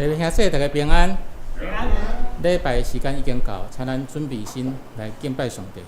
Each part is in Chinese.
各位兄弟，大家平安。平安。礼拜时间已经到，请咱准备心来敬拜上帝。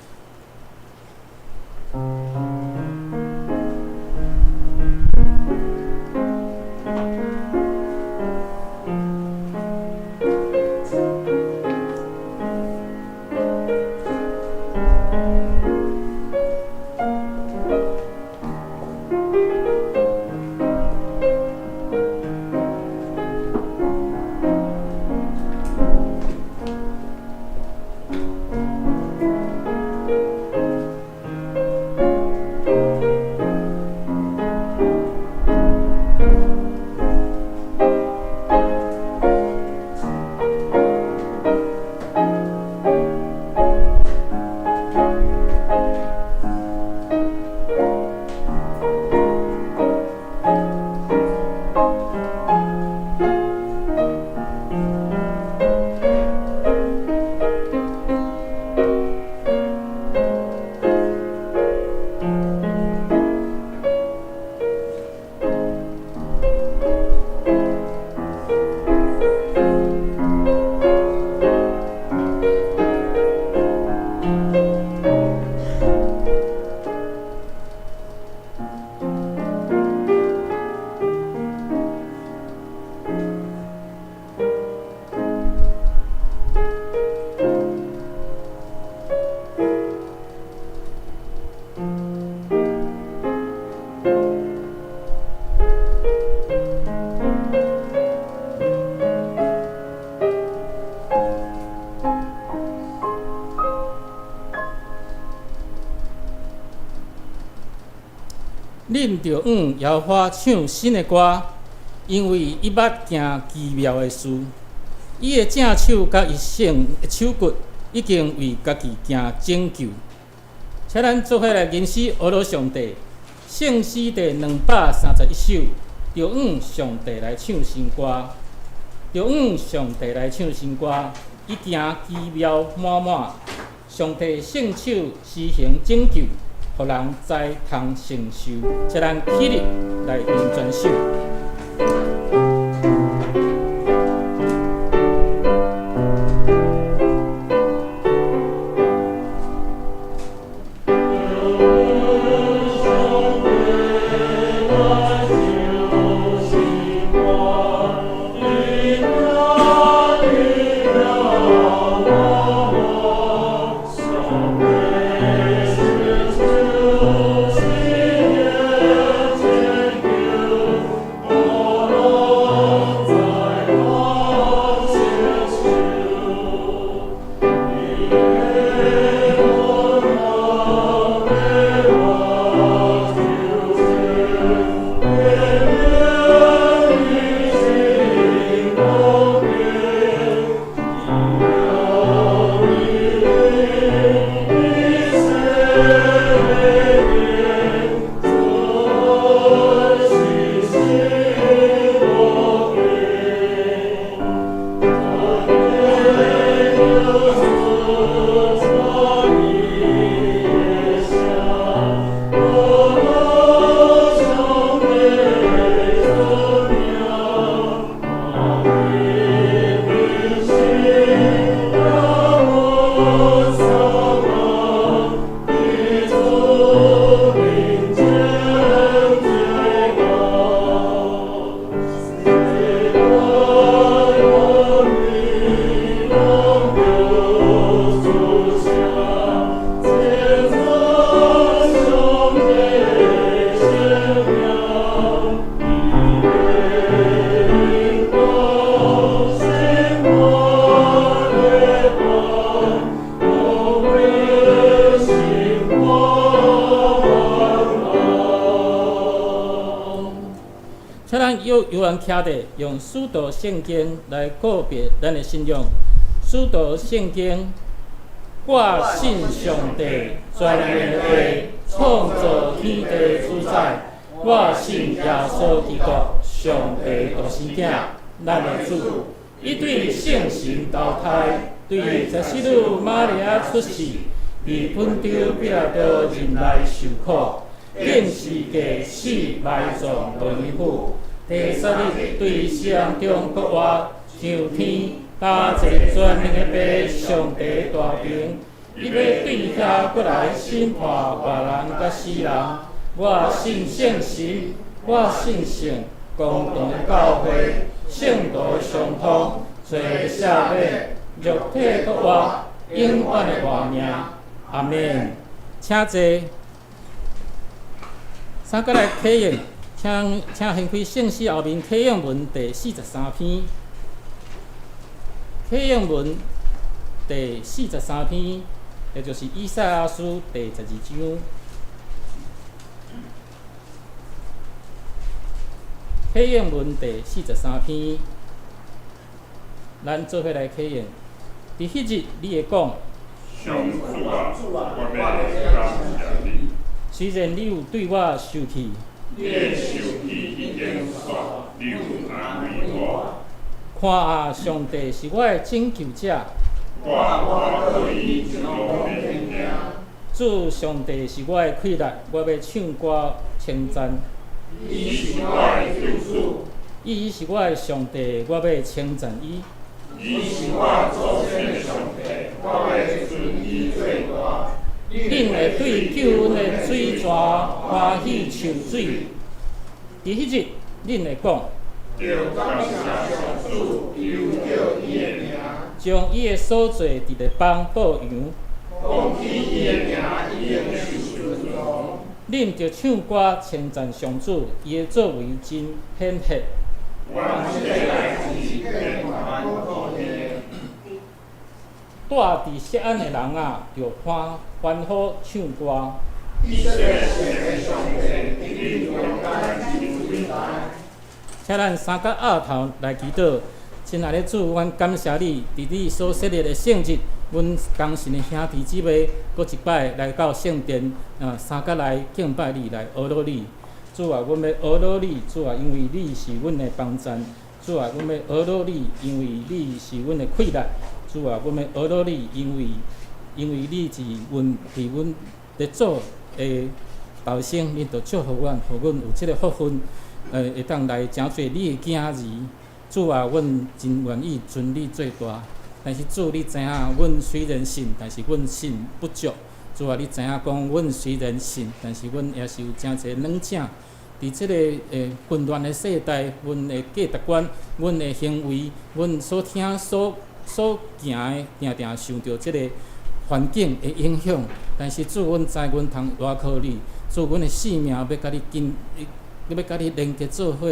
恁着摇花唱新的歌，因为伊捌行奇妙的事。伊的正手甲伊性的手骨，已经为家己行拯救。请咱做伙来吟诗阿罗上帝，圣诗第231首，着上帝来唱新歌，着上帝来唱新歌，伊行奇妙满满，上帝圣手施行拯救。互人栽通承受，请咱起立来吟全首。有人徛伫用使徒圣经来告别咱的信仰。使徒圣经，我信上帝全能的话，创造天地主宰。我信耶稣基督，上帝独生子，咱的主。伊对圣神投胎，对十四女玛利亚出世，伫本丢比拉多人来受苦，定是过死埋葬轮椅府。第三日对死人中国活，上天打坐全能的爸上帝大名，伊要对遐过来审判活人甲死人。我信圣神，我信圣公平的教会，圣道上通，做赦免，肉体国活，永远的活命。阿门。请坐。三个来启用，请掀开圣诗后面启用文第43篇。启用文第43篇，也就是以赛亚书第12章。启用文第43篇，咱做伙来启用。伫迄日，你会讲：上主啊，我要感谢你。虽然你有对我受气，你的受气已经煞，你有安慰我。看啊，上帝是我的拯救者。我可以一路领领。主上帝是我的快乐，我要唱歌称赞。伊是我的救主，伊是我的上帝，我要称赞伊。伊是我祖先的上帝，我要尊伊最大。恁会对救恩的水泉欢喜唱水。伫迄日，恁会讲：要感谢上主，求叫伊的名，将伊的所做伫个邦报扬。讲起伊的名，伊的受尊重。恁着唱歌称赞上主，伊的作为真显赫。万世来之，变万古的。住伫锡安的人啊，着欢呼唱歌。以色列的上帝，你勇敢真伟大。请咱三角额头来祈祷。亲爱的主，阮感谢你，伫你所设立的圣日，阮同神的兄弟姊妹，搁一摆来到圣殿，三角来敬拜你，来学罗你。主啊，阮要学罗你，主啊，因为你是阮的帮助。主啊，阮要学罗你，因为你是阮的快乐。主啊，阮要学罗你，因为你是阮伫做的后生，你着祝福阮，互阮有即个福分，会当来诚侪你的囝儿。主啊，阮真愿意尊你最大。但是主，你知影，阮虽然信，但是阮信不足。主啊，你知影讲，阮虽然信，但是阮也是有诚侪软症。伫即个混乱的世代，阮的价值观、阮的行为、阮所听所行的，定定受到即个环境的影响。但是主，阮知阮通倚靠你，主，阮的性命要甲你要甲你连结做伙。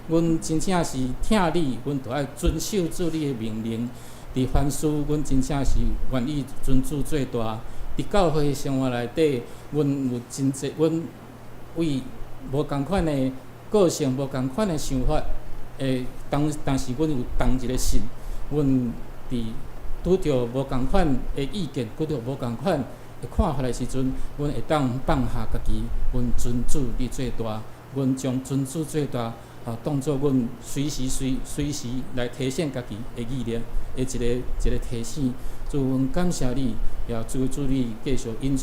阮真正是听你，阮着爱遵守主你的命令。伫凡事，阮真正是愿意尊主最大。伫教会生活内底，阮有真济，阮为无共款的个性、无共款的想法，但是阮有同一个信，阮伫拄着无共款的意见，拄着无共款的看法的时阵，阮会当放下家己，阮尊主你最大，阮将尊主最大当作阮随时来提醒家己的意念的一个提醒。主，阮感谢你，也祝你继续引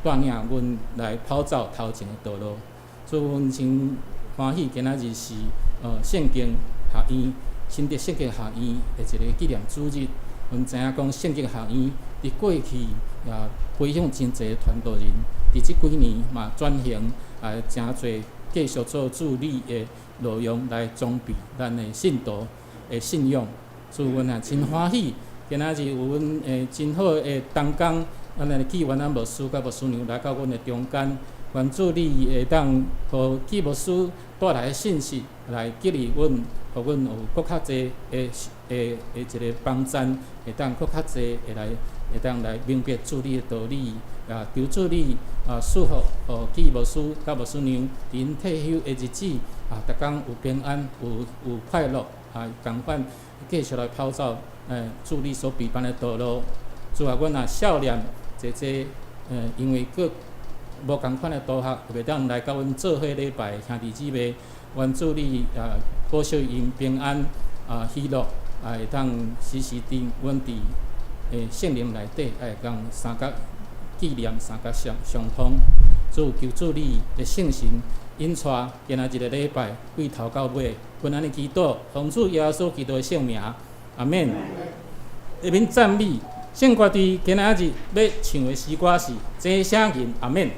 带领阮来跑走头前的道路。主，阮真欢喜，今仔日是圣经学院新竹圣经学院的一个纪念主日。阮知影讲圣经学院伫过去也培养真侪传道人，伫即几年嘛转型，诚侪继续做助力的内容来装备咱的信徒的信仰。主，阮也真欢喜，今仔日有阮真好的同工，咱的纪元牧师甲牧师娘来到阮的中间。愿主你会当互纪牧师带来的信息，来激励阮，互阮有搁较侪的一个帮助，会当搁较侪会当来明白主你的道理，求主你祝福互纪牧师甲牧师娘因退休的日子，逐工有平安，有快乐，共款继续来跑走，主你所陪伴的道路。主啊，阮也少年济，因为佫无共款的同学，袂当来甲阮做伙礼拜兄弟姊妹，愿主你保守因平安喜乐，会当时时伫阮伫圣灵内底，会当三角纪念三角相通。主，求主你的圣神引带今仔日的礼拜，规头到尾，阮安尼祈祷，奉主耶稣基督的圣名，阿免。下面赞美圣歌队今仔日要唱的诗歌是《这声人》，阿免。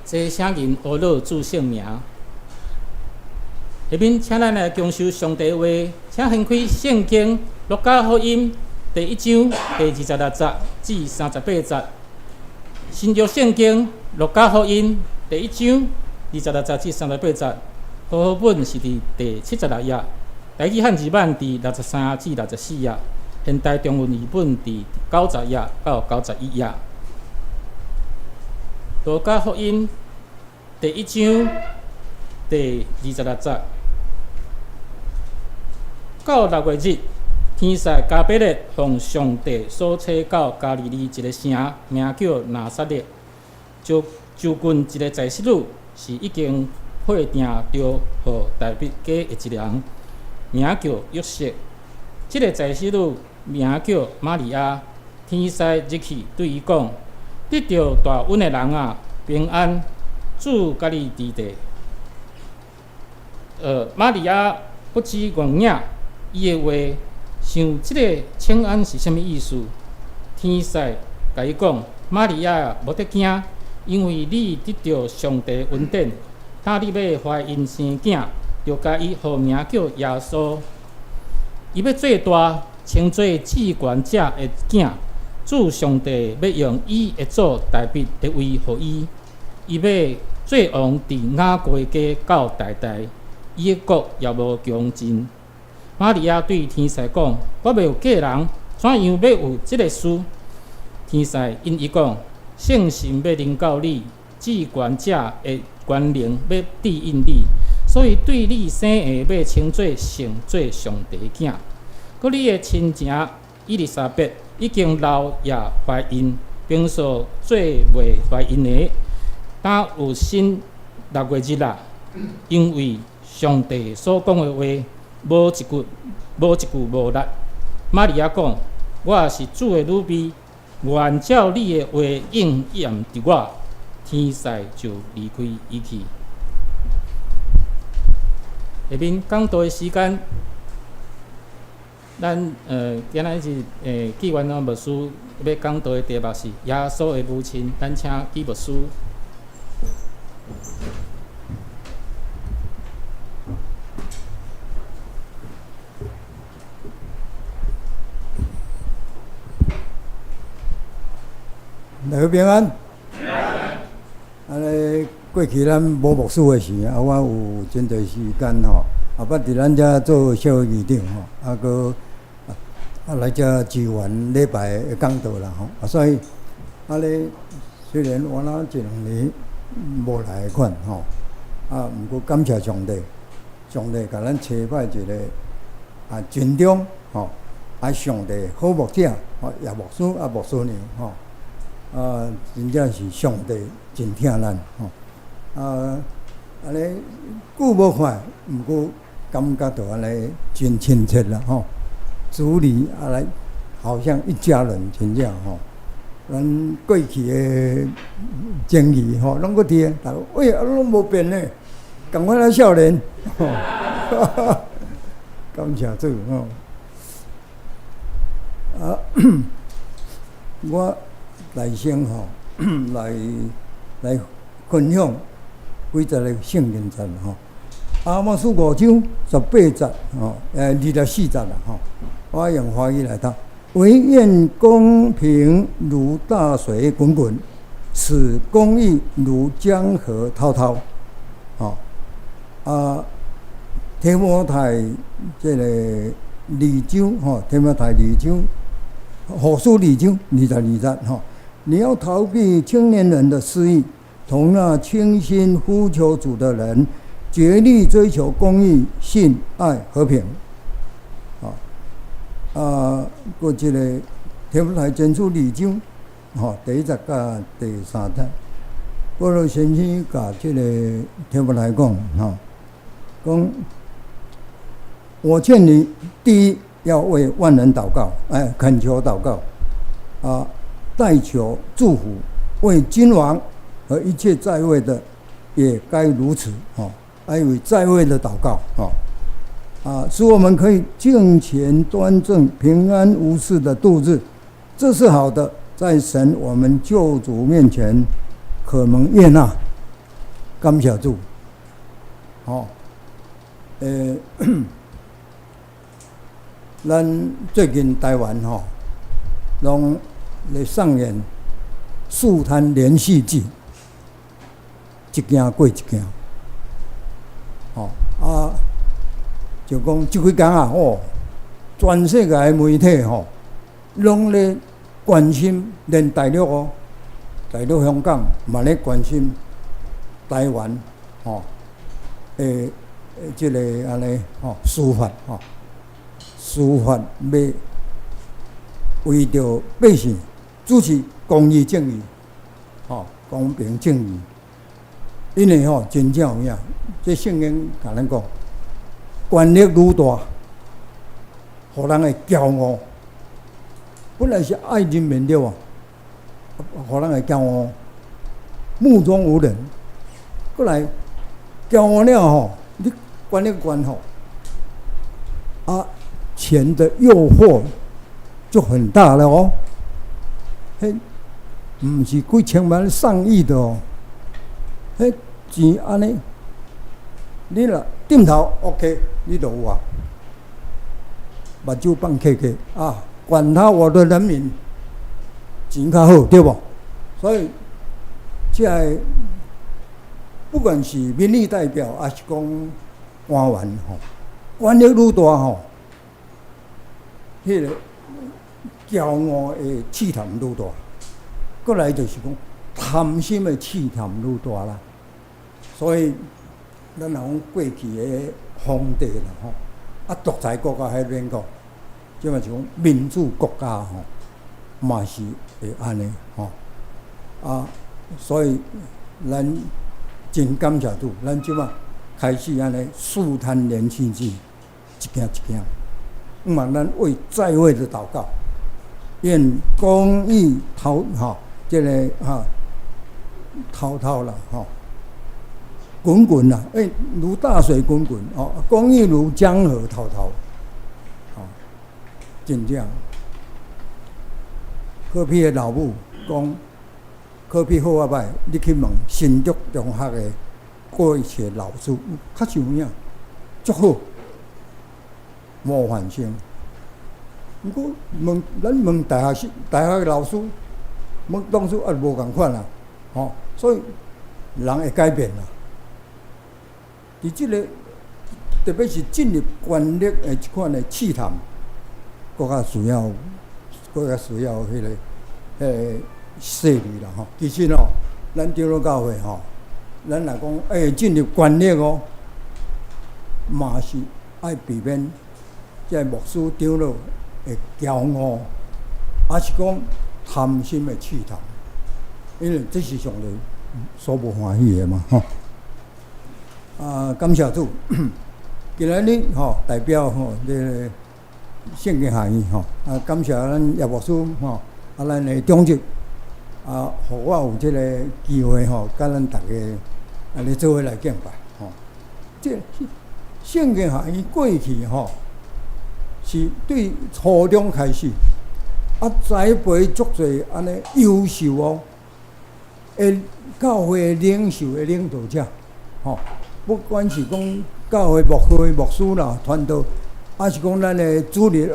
这声人学老主圣名。下面请咱来共修上帝话，请掀开圣经路加福音第1章第26节至38节。新约圣经路加福音第1章26节至38节，和合本是伫第76页，台语汉字版伫63至64页，现代中文译本伫90页到91页。路加福音第1章第26节，到6月日，天使加百列奉上帝所赐到加利利一个城，名叫拿撒勒，就近一个在世女，是已经配定着予大卫家的一人，名叫约瑟。这个在世女名叫玛利亚。天使入去对伊讲：得到大恩的人啊，平安！主甲你伫地。玛利亚不知原影，伊的话想，即个请安是啥物意思？天使甲伊讲：玛利亚无得惊，因为你得到上帝恩典，当你要怀孕生囝，就甲伊号名叫耶稣。伊要做大，称做至高者的囝。主上帝要用伊的祖大卫的位予伊，伊要做王伫雅各家到代代，伊的国也无穷尽。玛利亚对天使讲：我未有嫁人，怎样要有即个事？天使因伊讲：圣神要临到你，至高者的权能要庇荫你，所以对你生的要称作圣，做上帝囝。佮你的亲情伊丽莎白已经老也怀孕，并说做未怀孕的，当有新6月日啦。因为上帝所讲的话，无一句无力。玛利亚讲：我是主的女婢，愿照你的话应验伫我。天使就离开伊去。下面讲道的时间。咱今仔日纪元牧师要讲道的题目是耶稣的母亲，咱请纪牧师。大家平安。安尼过去咱无牧师的时，我有真侪时间吼，后捌伫咱遮做小会议长吼，搁来遮支援礼拜的讲道啦吼，所以咧虽然我那一两年无来款吼，毋过感谢上帝，上帝甲咱差派一个军中吼，上帝好牧者吼，也牧师牧师娘吼，真正是上帝真疼咱吼，咧久无看，毋过感觉到安尼真亲切啦吼。处理来，好像一家人真正吼。咱过去的情谊吼，拢搁伫，大家喂拢无变呢，共款少年，感谢主吼。我来先吼，来分享几十个圣经节吼。阿摩司5章18节吼，24节啦吼。我用华语来读：惟愿公平如大水滚滚，使公义如江河滔滔。提摩太这个2章吼，提摩太2章，后书2章22节吼，你要逃避青年人的私欲，同那倾心呼求主的人，竭力追求公义、信、爱、和平。过一个提摩太前书2章，第1节甲第3节，保罗先生甲这个提摩太讲，讲我劝你，第一要为万人祷告，恳求祷告，代求祝福，为君王和一切在位的也该如此，爱为在位的祷告，使我们可以敬虔端正、平安无事的度日，这是好的，在神我们救主面前可蒙悦纳。感谢主。咱最近台湾拢咧上演树摊连续剧，一件过一件，就讲即几工全世界的媒体拢咧关心，连大陆大陆香港嘛咧关心台湾即个安尼司法要为着百姓主持公义正义公平正义，因为真正有影，这圣经甲咱讲。权力愈大，互人会骄傲。本来是爱人民对吧？互人会骄傲，目中无人。过来骄傲了你权力权钱的诱惑就很大了不是几千万、上亿的钱安尼，你若点头 OK。你就有目睭放客管他我的人民钱较好，对不？所以，不管是民意代表，还是讲官员权力愈大迄个骄傲的气焰愈大。过来就是讲贪心的气焰愈大啦。所以，咱若讲过去的皇帝啦独裁国家迄边个，即嘛是讲民主国家嘛是会安尼所以咱真感谢主，咱即嘛开始安尼树摊连续剧，一件一件，咱为在位的祷告，愿公义这个滔滔啦滚滚啦，如大水滚滚公义如江河滔滔，真正。科比的老母讲，科比好啊歹，你去问新竹中学的过去老师，较像影，足好，无反省。不过咱问大学的老师，问当初也无共款啦，所以人会改变啦。伫即个，特别是进入权力的一款的试探，更较需要迄个势力啦吼。其实哦，咱长老教会吼，咱若讲进入权力哦，嘛是爱避免即牧师长老会骄傲，还是讲贪心的试探，因为这是上帝所无欢喜的嘛吼。感谢主，今仔日吼代表吼这个圣经学院吼，感谢咱叶牧师吼，咱的中职，互我有这个机会吼，甲咱大家来做伙来敬拜吼。这圣经学院过去吼，是对初中开始，栽培足侪安尼优秀哦，教会领袖的领导者吼。不管是讲教会牧会牧师啦、传道，还是讲咱的主日学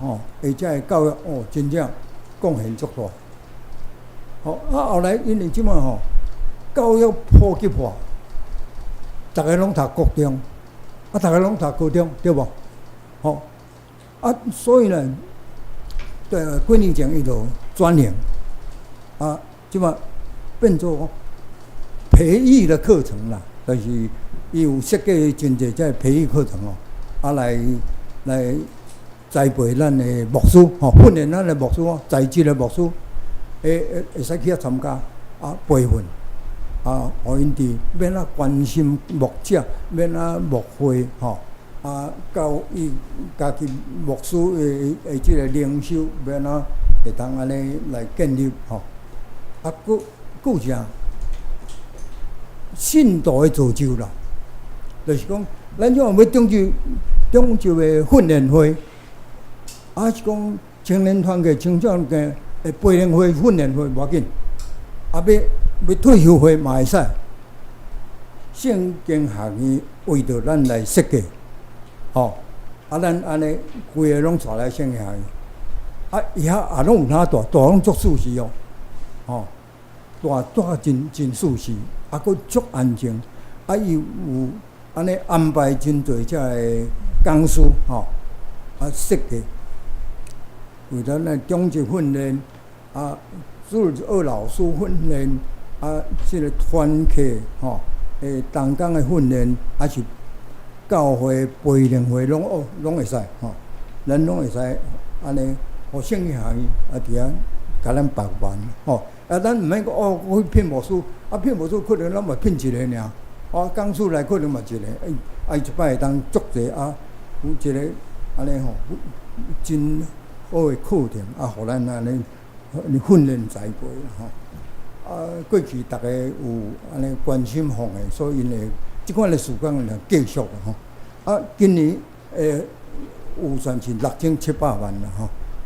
吼，或者的教育哦，真正贡献足大。吼后来因为即摆吼，教育普及化，逐个拢读国中，逐个拢读高中，对无？吼所以呢，对几年前伊就转型，即摆变做培育的课程啦，就是。伊有设计真侪只培育课程哦，来栽培咱的牧师吼，训练咱的牧师哦，在职的牧师，会使去参加培训，互因伫免关心牧者，免牧会吼，教伊家己牧师的即个领袖，免会当安尼来建立吼，佫啥信徒的造就啦。就是讲，咱像要中就的训练会，是讲青年团嘅、青少年嘅培训会、训练会无要紧，要退休会嘛会使。圣经学院为着咱来设计，吼，咱安尼规个拢带来圣经学院，伊遐也拢有哪大拢足舒适哦，吼，大真舒适，佫足安静，伊有。安尼安排真侪只个讲师吼，设计为了咱中职训练，主日学老师训练，即个团契吼，同工的训练，还是教会培训会拢会使吼，咱拢会使安尼，互圣经学院伫遐甲咱帮忙吼，咱毋免讲我去聘牧师，聘牧师可能咱嘛聘一个尔。讲出来可能嘛一个，一摆会当足济有一个安尼吼，真好的课程互咱安尼训练栽培吼。过去大家有安尼关心奉的，所以因会即款的时间来继续吼。今年有算是6700万啦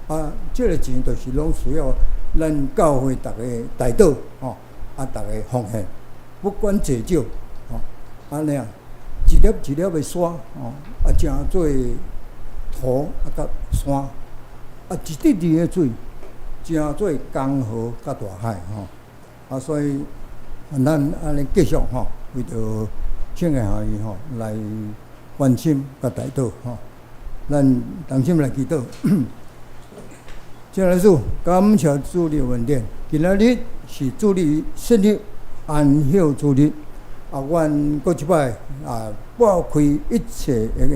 吼。这个钱就是拢需要咱教会大家大道吼，大家奉献，不管济少。安尼一粒一粒的沙真做土甲山，一滴滴的水，真做江河甲大海吼。所以咱安尼继续吼，为着圣经学院吼来关心甲大道吼，咱同心来祈祷。亲爱的主，感谢主的恩典，今仔日是主的生日，安息主日。阮过一摆拨开一切个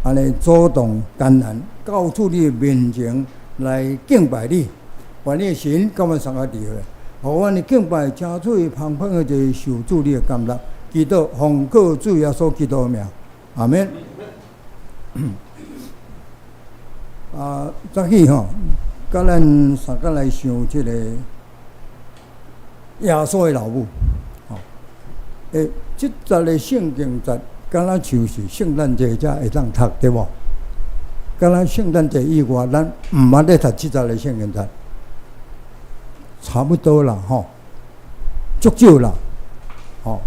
安尼阻挡艰难，到主你面前来敬拜你，愿你神甲阮上个地位，互阮的敬拜真水澎湃的一个受主你的感动，祈祷奉靠主耶稣基督的名，阿免。早起吼，甲咱三个来想即个耶稣的老母。即节的圣经节，敢若像是圣诞节才会当读，对无？敢若圣诞节以外，咱毋捌咧读即节的圣经节，差不多啦，吼，足少啦，吼。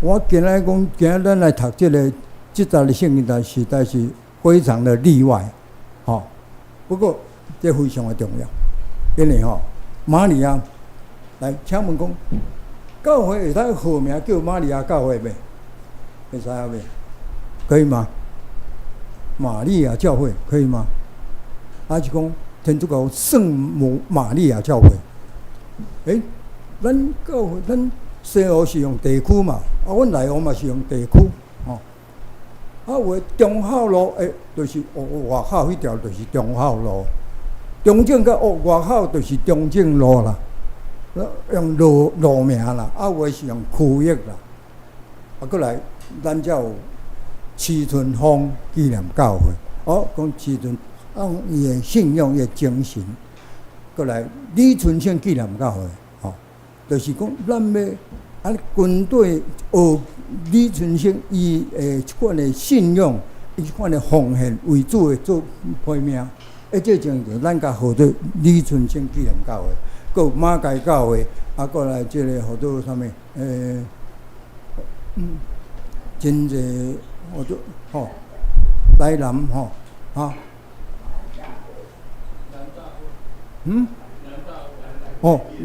我今仔讲，今仔咱来读即节的圣经节，实在是非常的例外，吼。不过这非常的重要，因为玛利亚来，请问讲。教会会使号名叫玛利亚教会袂？会使啊袂？可以吗？玛利亚教会可以吗？是讲天主教圣母玛利亚教会。咱教会咱西湖是用地区嘛，阮内湖嘛是用地区，有中孝路就是外口迄条就是中孝路，中正甲外口就是中正路啦，用路名啦，有诶是用区域啦，过来咱才有慈春峰纪念教会，讲慈春按伊诶信仰伊诶精神，过来李存庆纪念教会，就是讲咱要军队学李存庆伊诶一款诶信仰，伊一款诶奉献为主诶做批命，这种就咱甲号做李存庆纪念教会，搁有马街教会，过来即个号做啥物？真济号做台南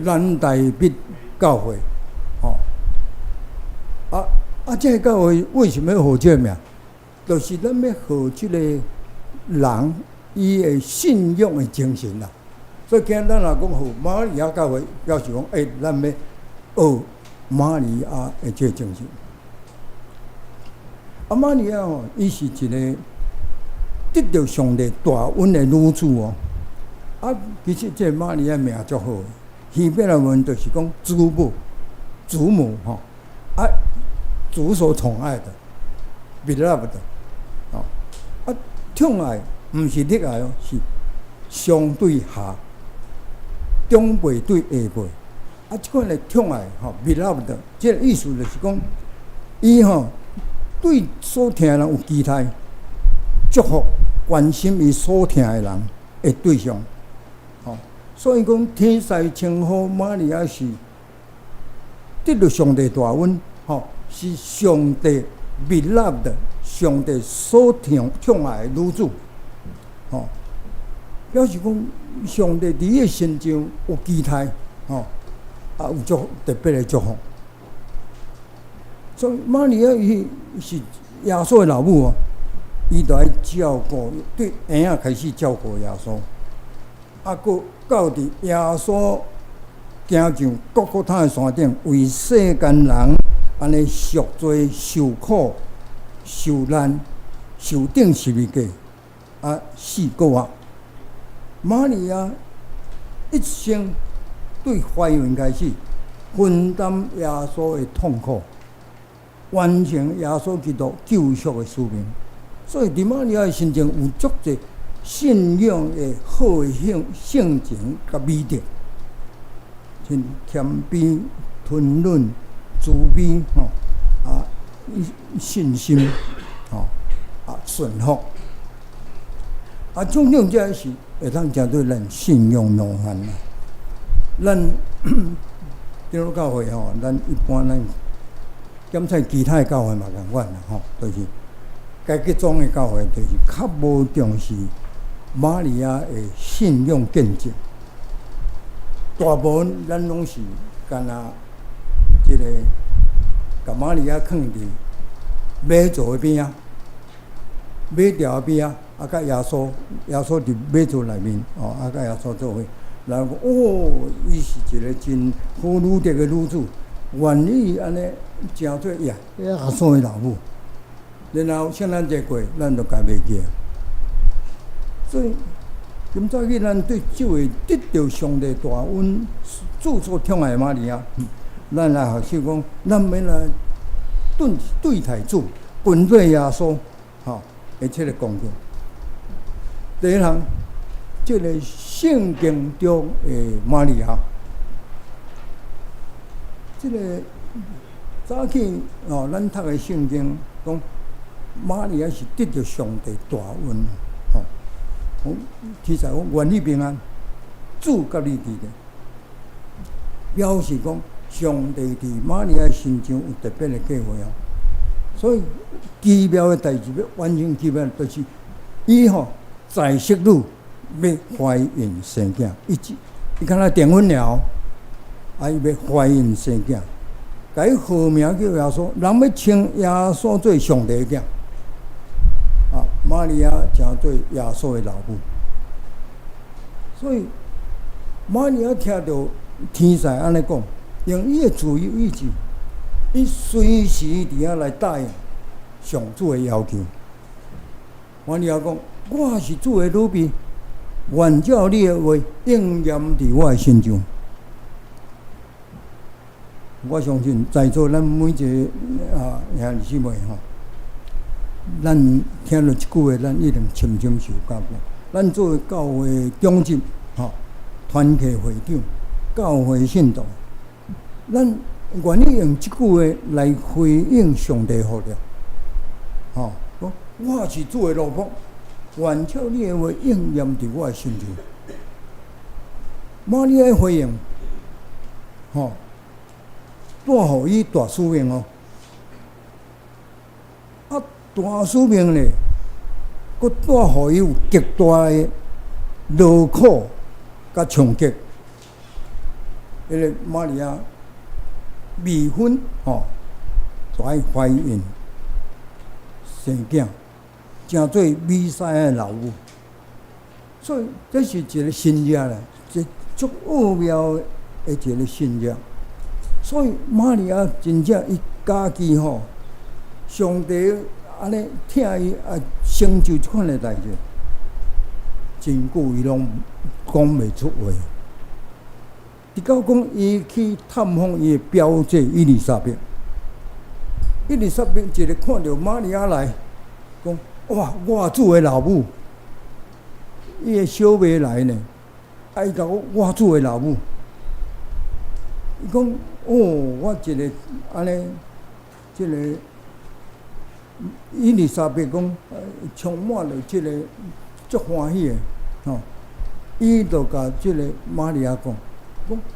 南大必教会，这个教会为什么要号这名？就是咱要号这个人伊的信仰的精神啦。所以今日咱若讲号玛利亚教会，表示讲咱要学玛利亚的这个精神。玛利亚伊是一个得到上帝大恩的女子其实这玛利亚名足好的。希伯来文就是讲祖母主所宠爱的 ，beloved， 宠爱唔是溺爱是上对下，中辈对下辈，这款的宠爱beloved， 这个意思就是讲，伊对所听的人有期待，祝福关心伊所听的人的对象。所以讲，天使称呼玛利亚是得到上帝大恩，是上帝 beloved， 上帝所宠爱的女子，表示讲上帝伫伊身上有期待，有足特别的祝福。所以玛利亚伊是耶稣的老母伊就爱照顾，对婴仔开始照顾耶稣，搁到伫耶稣行上各各他的山顶，为世间人安尼赎罪、受苦、受难、受定十字架，死过啊！玛利亚一生对怀孕开始分担耶稣的痛苦，完成耶稣基督救赎的使命。所以伫玛利亚的身上有足侪信仰的好的性情甲美德，像谦卑、吞忍、慈悲，信心，顺服，种种这是会当讲对咱信仰模范啦。咱基督教会咱一般咱检测其他的教会嘛共款啦，就是该集中的教会就是较无重视玛利亚的信仰见证，大部分咱拢是干这个甲玛利亚放伫马槽边马条边甲耶稣伫马槽内面甲耶稣做伙，然后伊是一个真好女德的女子，愿意安尼诚做耶稣的老母，然后圣诞节过，咱就家袂记。所以，今早起咱对这位得到上帝大恩、主所宠爱的玛利亚，咱来学习讲，咱要来对待主，跟随耶稣，的这个工作。第一项，这个圣经中的玛利亚，这个早起咱读的圣经讲，玛利亚是得到上帝大恩。其实讲愿你平安，主甲你伫咧，表示讲上帝伫玛利亚身上有特别的计划所以奇妙的代志要完成奇妙，就是伊在世女要怀孕生囝，伊敢若订婚了，伊要怀孕生囝，甲伊号名叫耶稣，人要称耶稣做上帝的囝。玛利亚诚做耶稣的老母，所以玛利亚听到天使安尼讲，用伊的自由意志，伊随时伫遐来答应上主的要求。玛利亚讲：“我是主的女婢，愿照你的话应验伫我的身上。”我相信在座咱每一个兄弟姊妹吼，咱听到即句话，咱一定深深受感动。咱作为教会长执吼，团契会长、教会信徒，咱愿意用即句话来回应上帝呼召。吼，我是主的奴仆，愿照你的话应验伫我的身上。玛利亚回应，吼。带互伊大使命哦，大使命咧，佮带互伊有极大的劳苦甲冲击。迄个玛利亚未婚吼，就爱怀孕生囝，成做弥赛亚的老母。所以这是一个新约啦，一足奥妙的一个新约。所以玛利亚真正伊家己吼，上帝安尼听伊成就即款的代志，真久伊拢讲袂出话。直到讲伊去探访伊的表姐伊丽莎白，伊丽莎白一个看到玛利亚来，讲哇，我主的老母，伊的小妹来呢，伊甲我主的老母，伊讲。我一个安尼，即个伊丽莎白讲，充满了即个足欢喜的吼。伊就甲即个玛利亚讲，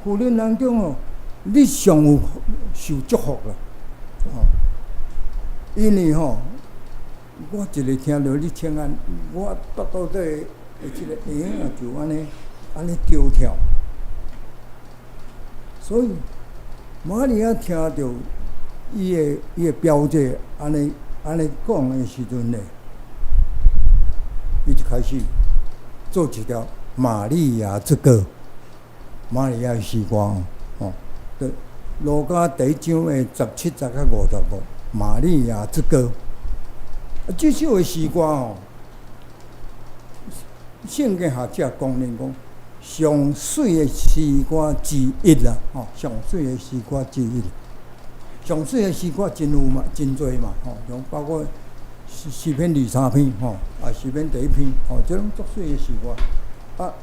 妇人当中哦，你上有受祝福啦，吼。因为吼，我一个听到你请安，我得到这即个婴儿就安尼丢跳，所以。玛利亚听到伊的表姐安尼讲的时阵呢，伊就开始做一条玛利亚之歌。玛利亚诗歌哦，对，路加第1章的17、10甲55，玛利亚之歌。这首的诗歌哦，圣经学者公认讲。上水的诗歌之一啦，吼，上水的诗歌之一。上水的诗歌真有嘛，真多嘛，吼，像包括诗篇2、3篇，吼，诗篇第1篇，吼，这种足水的诗歌。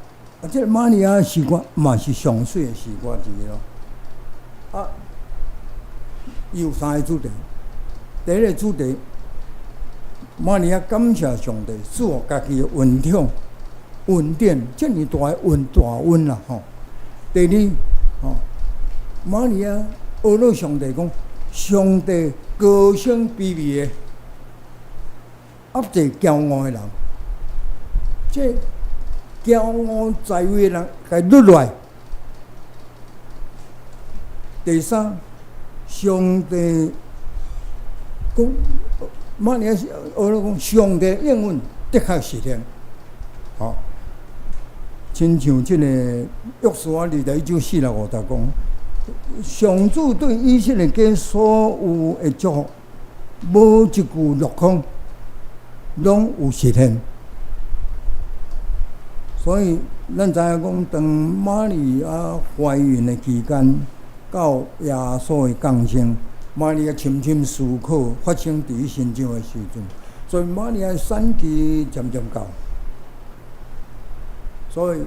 这个玛利亚的诗歌嘛是上水的诗歌之一咯。伊有3个主题。第一个主题，玛利亚感谢上帝，使我家己的恩宠。恩典，这么大恩啦吼！第二，吼，玛利亚学了上帝讲，上帝高声卑微的，压制骄傲的人，这骄傲在位的人该落来。第三，上帝讲，玛利亚学了讲，上帝应允的确实现，吼。亲像即个约书亚历代1章4、6、50讲，上主对以色列家所有的祝福，无一句落空，拢有实现。所以咱知影讲，当玛利亚怀孕的期间，到耶稣的降生，玛利亚深深思考发生伫伊身上的时阵，所以玛利亚产期渐渐到。所以，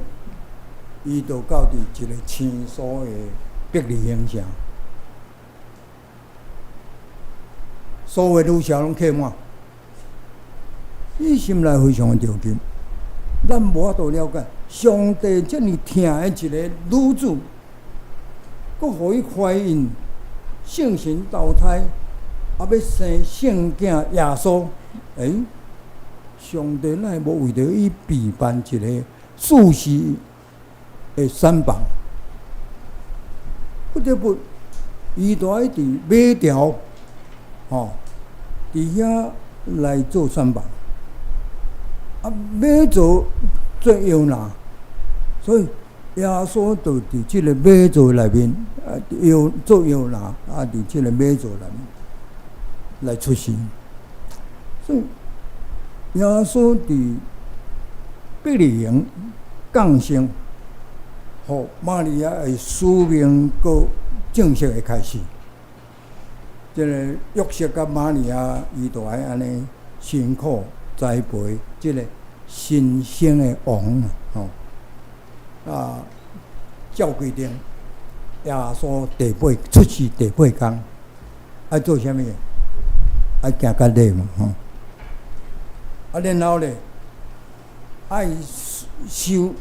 伊就到伫一个青疏的伯利恒城，所有女舍拢客满，伊心内非常的着急。咱无法度了解，上帝这么疼的一个女子，佮互伊怀孕，圣神投胎，要生圣囝耶稣，上帝乃无为着伊备办一个。属实的产房，不得不，伊就爱伫马条，吼，伫遐来做产房。马做做摇篮，所以耶稣就伫即个马座内面，做摇篮，伫即个马座内面来出世。所以耶稣伫伯利恒降生，互玛利亚的使命个正式的开始。即个约瑟甲玛利亚，伊就爱安尼辛苦栽培即个新生的王照规定，耶稣出世第8天，爱做啥物？爱行割礼嘛，然后咧，爱修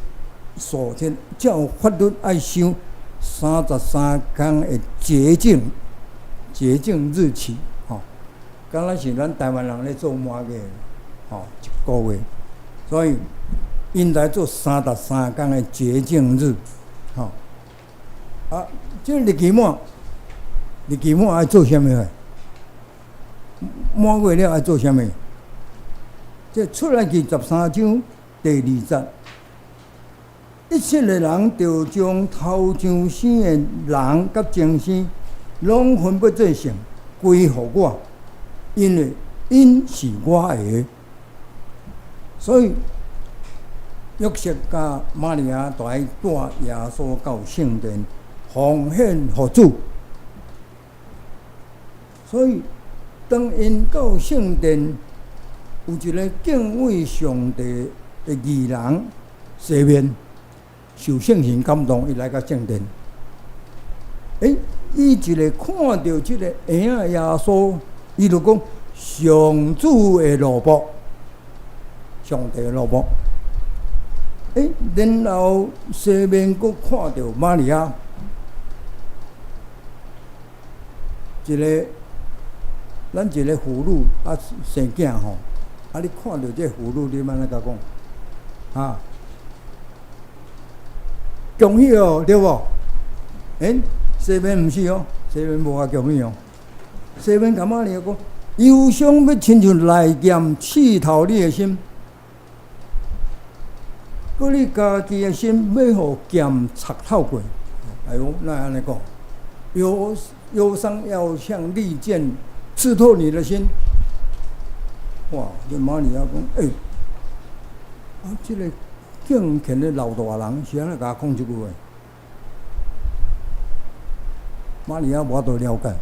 首先照法律爱修33天的洁净日期，敢若是咱台湾人咧做满月，一个月，所以因来做33天的洁净日，这日期满爱做啥物？满月了爱做啥物？这出来记13章第2节，一切的人就将头上生的人甲精生，拢分不做成，归乎我，因为因是我的。所以约瑟甲玛利亚就爱带耶稣到圣殿，奉献予主。所以当因到圣殿，有一个敬畏上帝的义人西面受圣神感动，伊来到圣殿。伊一个看到即个婴仔耶稣，伊就讲上主的奴仆，上帝的奴仆。然后西面佫看到玛利亚，咱一个妇女生囝吼，你看到这妇女，你安怎甲讲？恭喜哦，对无？西面毋是哦，西面无甲恭喜哦。西面甲玛利亚讲，忧伤要亲像来剑刺透你的心，佮你家己的心要互剑插透过。哎呦，那安尼讲，忧伤要像利剑刺透你的心。哇！这玛利亚讲，这个敬虔的老大人是安尼甲我讲即句话。玛利亚无法度了解，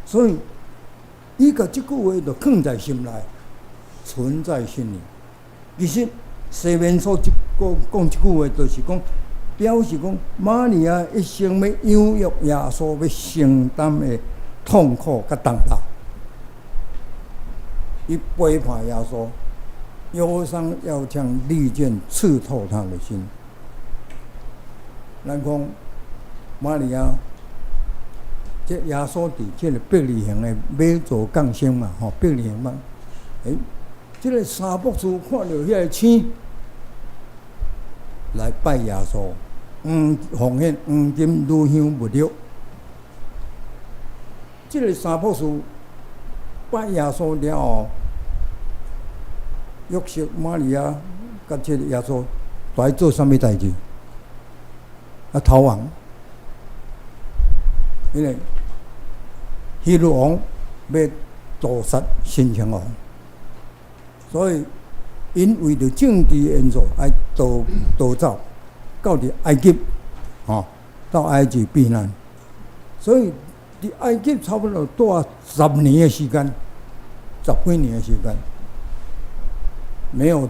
所以伊甲即句话就藏在心内，存在心里。其实西面所讲即句话，就是讲表示讲玛利亚一生要养育耶稣，要承担的痛苦甲重担。伊背叛耶稣，忧伤要像利剑刺透他的心。咱讲玛利亚。这耶稣伫这个伯利恒的马座降生嘛，伯利恒嘛，这个三博士看到遐个星，来拜耶稣，奉献黄金、乳香、物料。这个三博士拜耶稣了后，约瑟、玛利亚甲这个耶稣在做啥物代志？逃亡，因为希律王要屠杀新城王，所以因为着政治因素，爱逃走，到伫埃及，到埃及避难。所以伫埃及差不多住10年的时间，10几年的时间，没有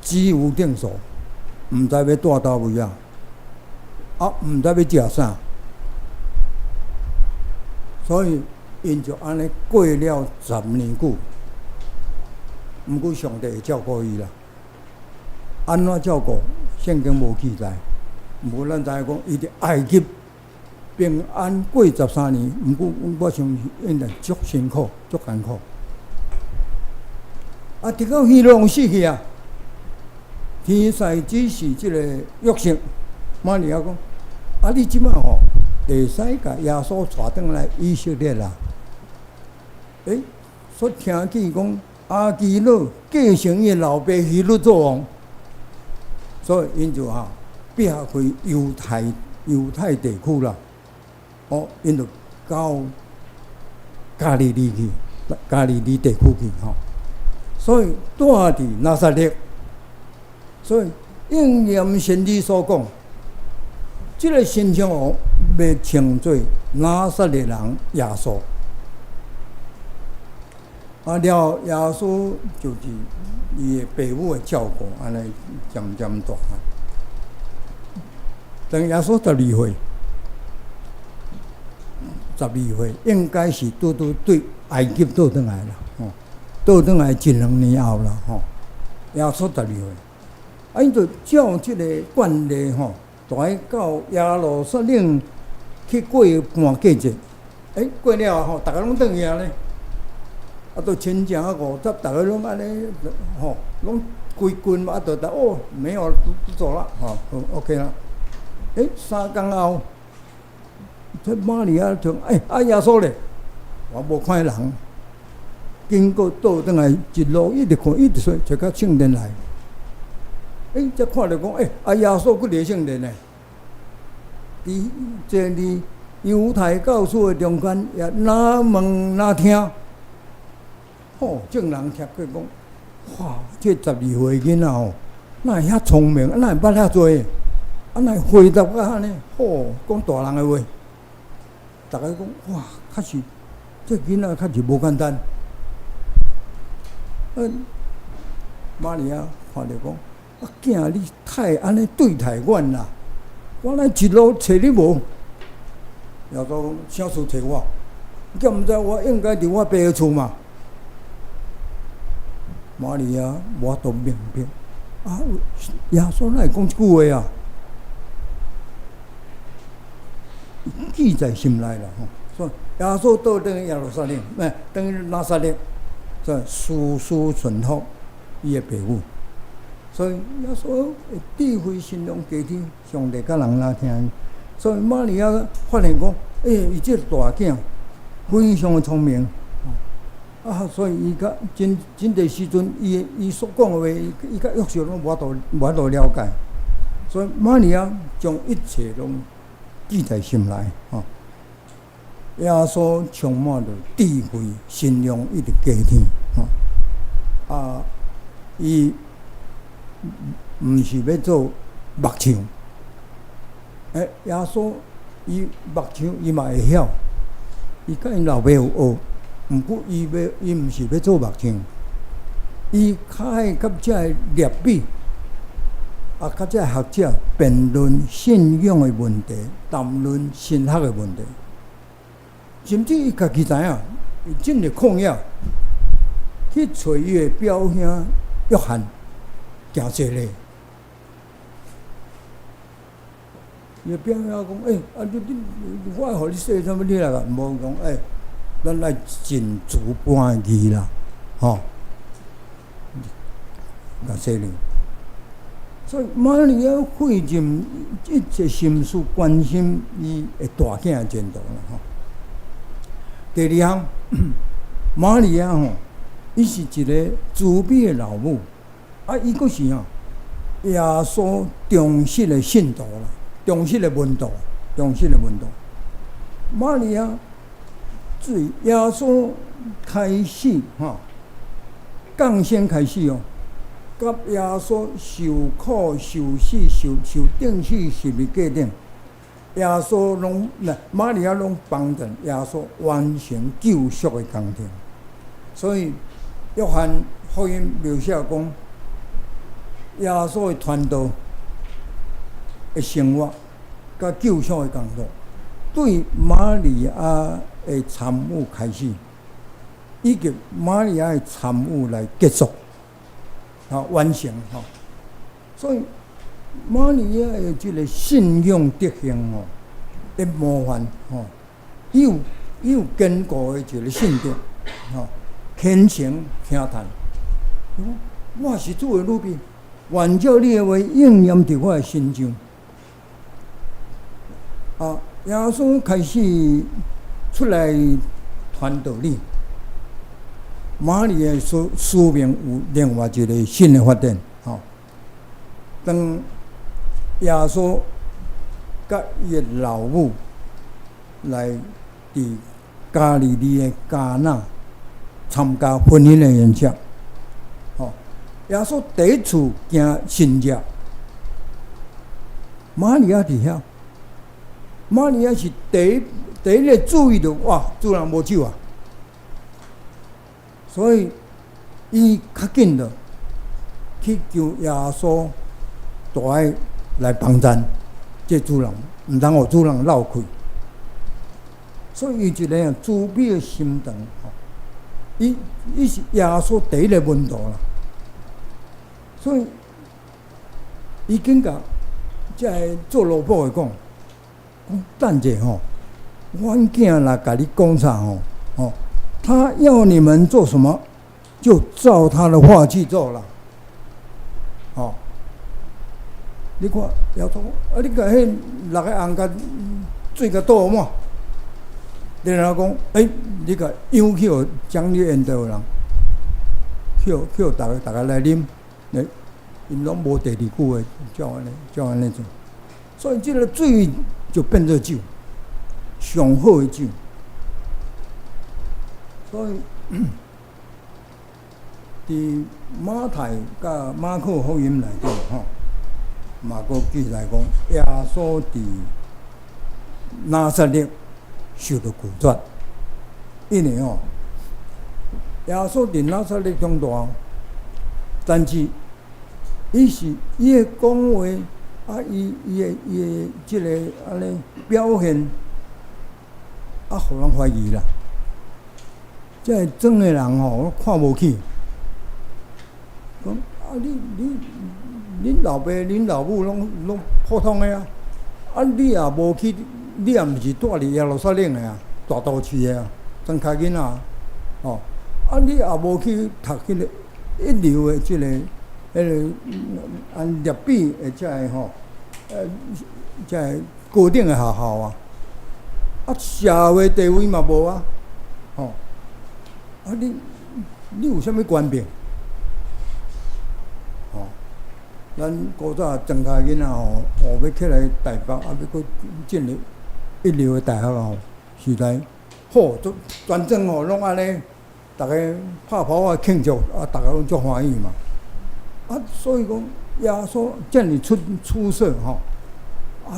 居无定所，毋知要住倒位啊，毋知要食啥。所以，因就安尼过了10年久，毋过上帝会照顾伊啦。安怎照顾？圣经无记载。毋过咱知影讲，伊伫埃及平安过13年，毋过我相信因来足辛苦、足艰苦。直到希律王死去啊，天使指示即个约瑟、玛利亚讲：你即摆会使甲耶稣带转来以色列啦。所听见讲阿基老继承伊老爸希律做王，所以因就避开犹太地区啦，因就到加利利地区去所以住伫拿撒勒，所以应验先知所讲，这个新生王被称作拿撒勒人耶稣。了耶稣就是伊的父母的照顾，安尼渐渐大等耶稣12岁，应该是拄对埃及倒转来啦，倒转来1-2年后啦，耶稣12岁，伊就照即个惯例大概到耶路撒冷去过半季节，过了大家拢转去啊咧。都亲情50，大家拢安尼拢归军嘛，没有不走了，OK 啦。3天后，这玛利亚就耶稣咧，我无看人，经过倒转来一路一直看，一直说，就到圣殿来。才看到讲，耶稣佫伫圣殿咧，伫犹太教书的中间，也哪问哪听。众人听过讲，哇！这12岁囡仔哪会遐聪明，哪会捌遐多，哪会回答到安尼？讲大人的话，大家讲哇，确实这囡仔确实无简单。玛利亚看着讲，囝你太安尼对待阮啦，我来一路找你无，耶稣讲啥事找我？叫毋知我应该伫我爸的厝嘛。玛利亚，我都明白耶稣哪会讲这句话啊？记在心内啦所以耶稣倒转去耶路撒冷，等于拿撒勒，所以事事顺服伊的父母。所以耶稣智慧善良加添，上帝甲人拉听。所以玛利亚发现讲，伊这大囝非常的聪明。所以伊甲真侪时阵，伊所讲的话，伊甲约瑟拢无法度了解。所以玛利亚将一切拢记在心内耶稣充满着智慧、信用，一直加添伊毋是要做木匠，耶稣伊木匠伊嘛会晓，伊甲因老爸有学。毋过伊毋是要做木匠，伊较爱甲遮列比，甲遮学者辩论信仰的问题，谈论神学的问题，甚至伊家己知影，伊真个抗议，去找伊的表兄约翰行这个。伊表兄讲，我互你说什么你来个，无讲咱来尽足半义啦，甲说呢。所以玛利亚费尽一切心思关心伊的大囝的前途啦，第二项，玛利亚伊是一个慈悲的老母，伊佫是耶稣忠实的信徒啦，忠实的门徒。玛利亚自耶稣开始降生开始甲耶稣受苦、受死、受钉死十字架顶，耶稣拢玛利亚拢帮助耶稣完成救赎的工程。所以约翰福音描写讲，耶稣的传道的生活甲救赎的工作，对玛利亚的参与开始，以及玛利亚的参与来结束完成所以玛利亚的这个信仰德行的模范有坚固的一个信德虔诚听叹。我是主的女婢，愿照你的话应验伫我的心上。耶稣开始出来传道理，玛利亚使命有另外一个新的发展。当耶稣甲伊的老母来伫加利利的迦纳参加婚姻的宴席。耶稣第一次行神迹，玛利亚伫遐，玛利亚是第一个注意到，哇，主人无酒啊，所以伊较紧的去求耶稣大爱来帮衬这主人，毋通互主人闹开。所以伊一个慈悲的心肠，伊是耶稣第一个门徒啦。所以伊紧甲即个做萝卜的讲，等者吼，阮囝来甲你讲啥吼，他要你们做什么，就照他的话去做啦。你看，耶稣你甲迄6个红甲水甲倒满，然后讲，你甲舀去互将你缘投的人，去互大家来啉。因拢无第二句的，照安尼做，所以这个水就变做酒，上好的酒。所以，伫马太甲马可福音内底嘛佫记载讲，耶稣伫拿撒勒受到苦转，因为耶稣伫拿撒勒长大，但是伊的讲话伊的即个安尼表现互人怀疑啦。即个庄的人看无起，讲恁老爸恁老母拢普通的啊，你也无去，你也毋是住伫耶路撒冷的啊，大都市的啊，庄卡囡仔你也无去读迄个一流的即个。按列比的即个即个高等的学校啊，社会地位嘛无啊，你有啥物权柄？咱古早庄卡囡仔要起来台北，要去进入一流的大学时代，全庄拢安尼，大家拍炮庆祝大家拢足欢喜嘛。所以讲耶稣遮尔出色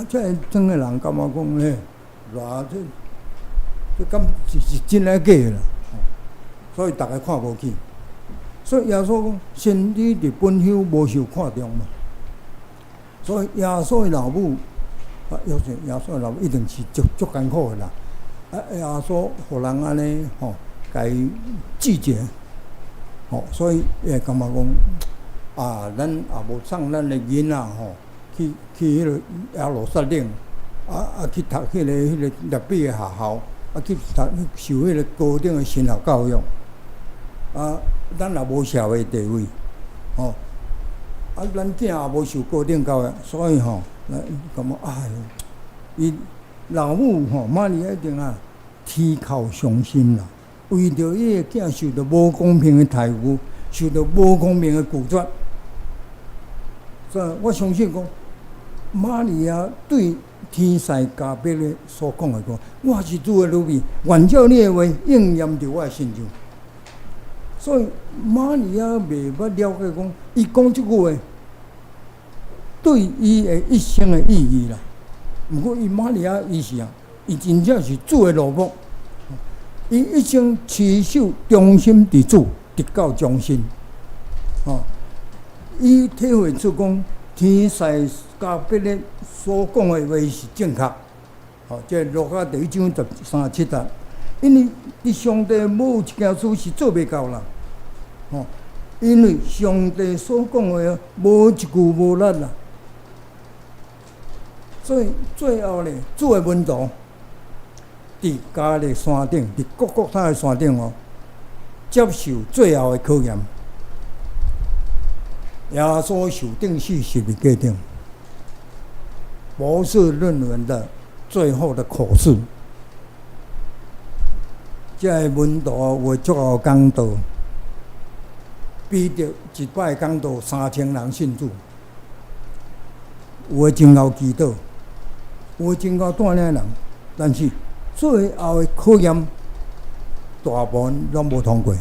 这庄的人感觉讲这敢是真诶假啦，所以大家看无起。所以耶稣讲，身体伫本乡无受看重嘛。所以耶稣的老母耶稣的老母一定是足艰苦的啦。耶稣互人安尼甲伊拒绝，所以会感觉讲。咱也无送咱的囡仔去迄个耶路撒冷，去读迄个列比的学校，去受迄个高等的神学教育，咱也无社会地位，咱囝也无受高等教育，所以咱感觉伊老母玛利亚一定天靠伤心啦，为着伊的囝受到无公平的待遇，受到无公平的拒绝。所以我相信讲，玛利亚对天使加百列所讲的讲，我是主的女儿，愿照你的话应验伫我的身上。所以玛利亚袂捌了解讲，伊讲即句话对伊的一生的意义啦。毋过伊玛利亚伊真正是主的奴仆，伊一生持守忠心伫主，直到终身。伊体会出讲，天使加百列所讲的话是正确。这路加第1章37节，因为伫上帝无一件事是做袂到啦。因为上帝所讲的无一句无力啦。所以最后咧，主的门徒伫加利山顶，伫各国他的山顶接受最后的考验。耶稣受定死十字架顶，博士论文的最后的口试。这个门徒为足够讲道，比着一摆讲道3000人信主。有诶真够祈祷，有诶真够带领人，但是最后诶考验大部分拢无通过。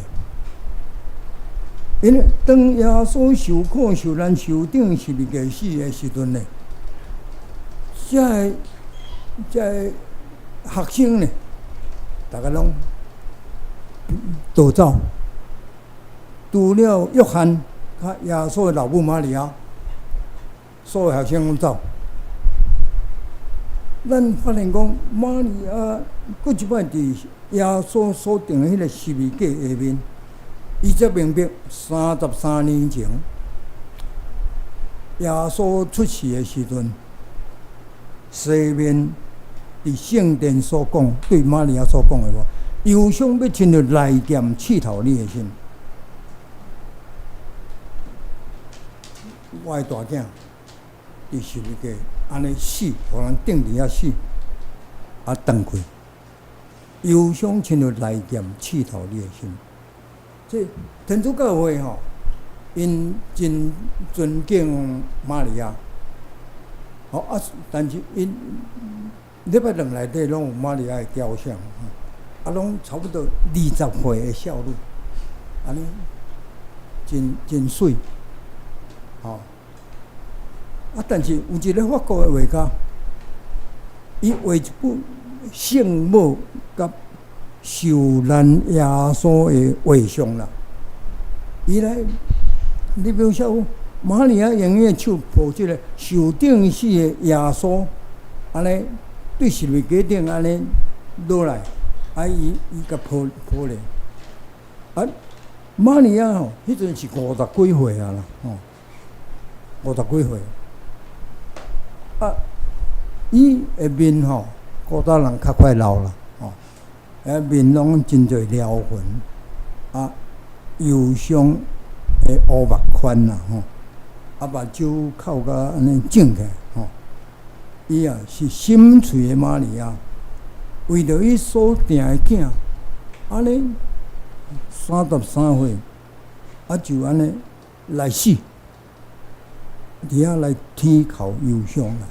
因为当耶稣受苦、受难、受顶十字架死诶时阵呢，这学生呢，大家拢逃走，除了约翰甲耶稣诶老母玛利亚，所有学生拢走。咱发现讲，玛利亚搁一摆伫耶稣所定诶迄个十字架下面，伊才明白33年前耶稣出世诶时阵，西面伫圣殿所讲对玛利亚所讲诶话，忧伤要亲入来剑刺透你诶心。我诶大囝伫十字架安尼死，互人钉伫遐死，断开。忧伤亲入来剑刺透你诶心。即天主教会吼，因真尊敬玛利亚，但是因礼拜堂内底拢有玛利亚诶雕像，拢差不多20岁诶少女，安尼真水，但是有一个法国诶画家，伊画一本圣母甲受难耶稣诶画像啦。伊来，你比如说，玛利亚用伊诶手抱即个受钉死诶耶稣，安尼对十字架顶安尼落来，伊甲抱咧。玛利亚吼，迄阵是50几岁啊啦，50几岁。伊诶面吼，古早人较快老啦，面拢真侪撩痕，忧伤诶乌目宽啦，目睭靠甲安尼肿起来，伊是心碎诶玛利亚，为着伊所定诶囝，安尼33岁，就安尼来死。伫遐来天哭忧伤啦，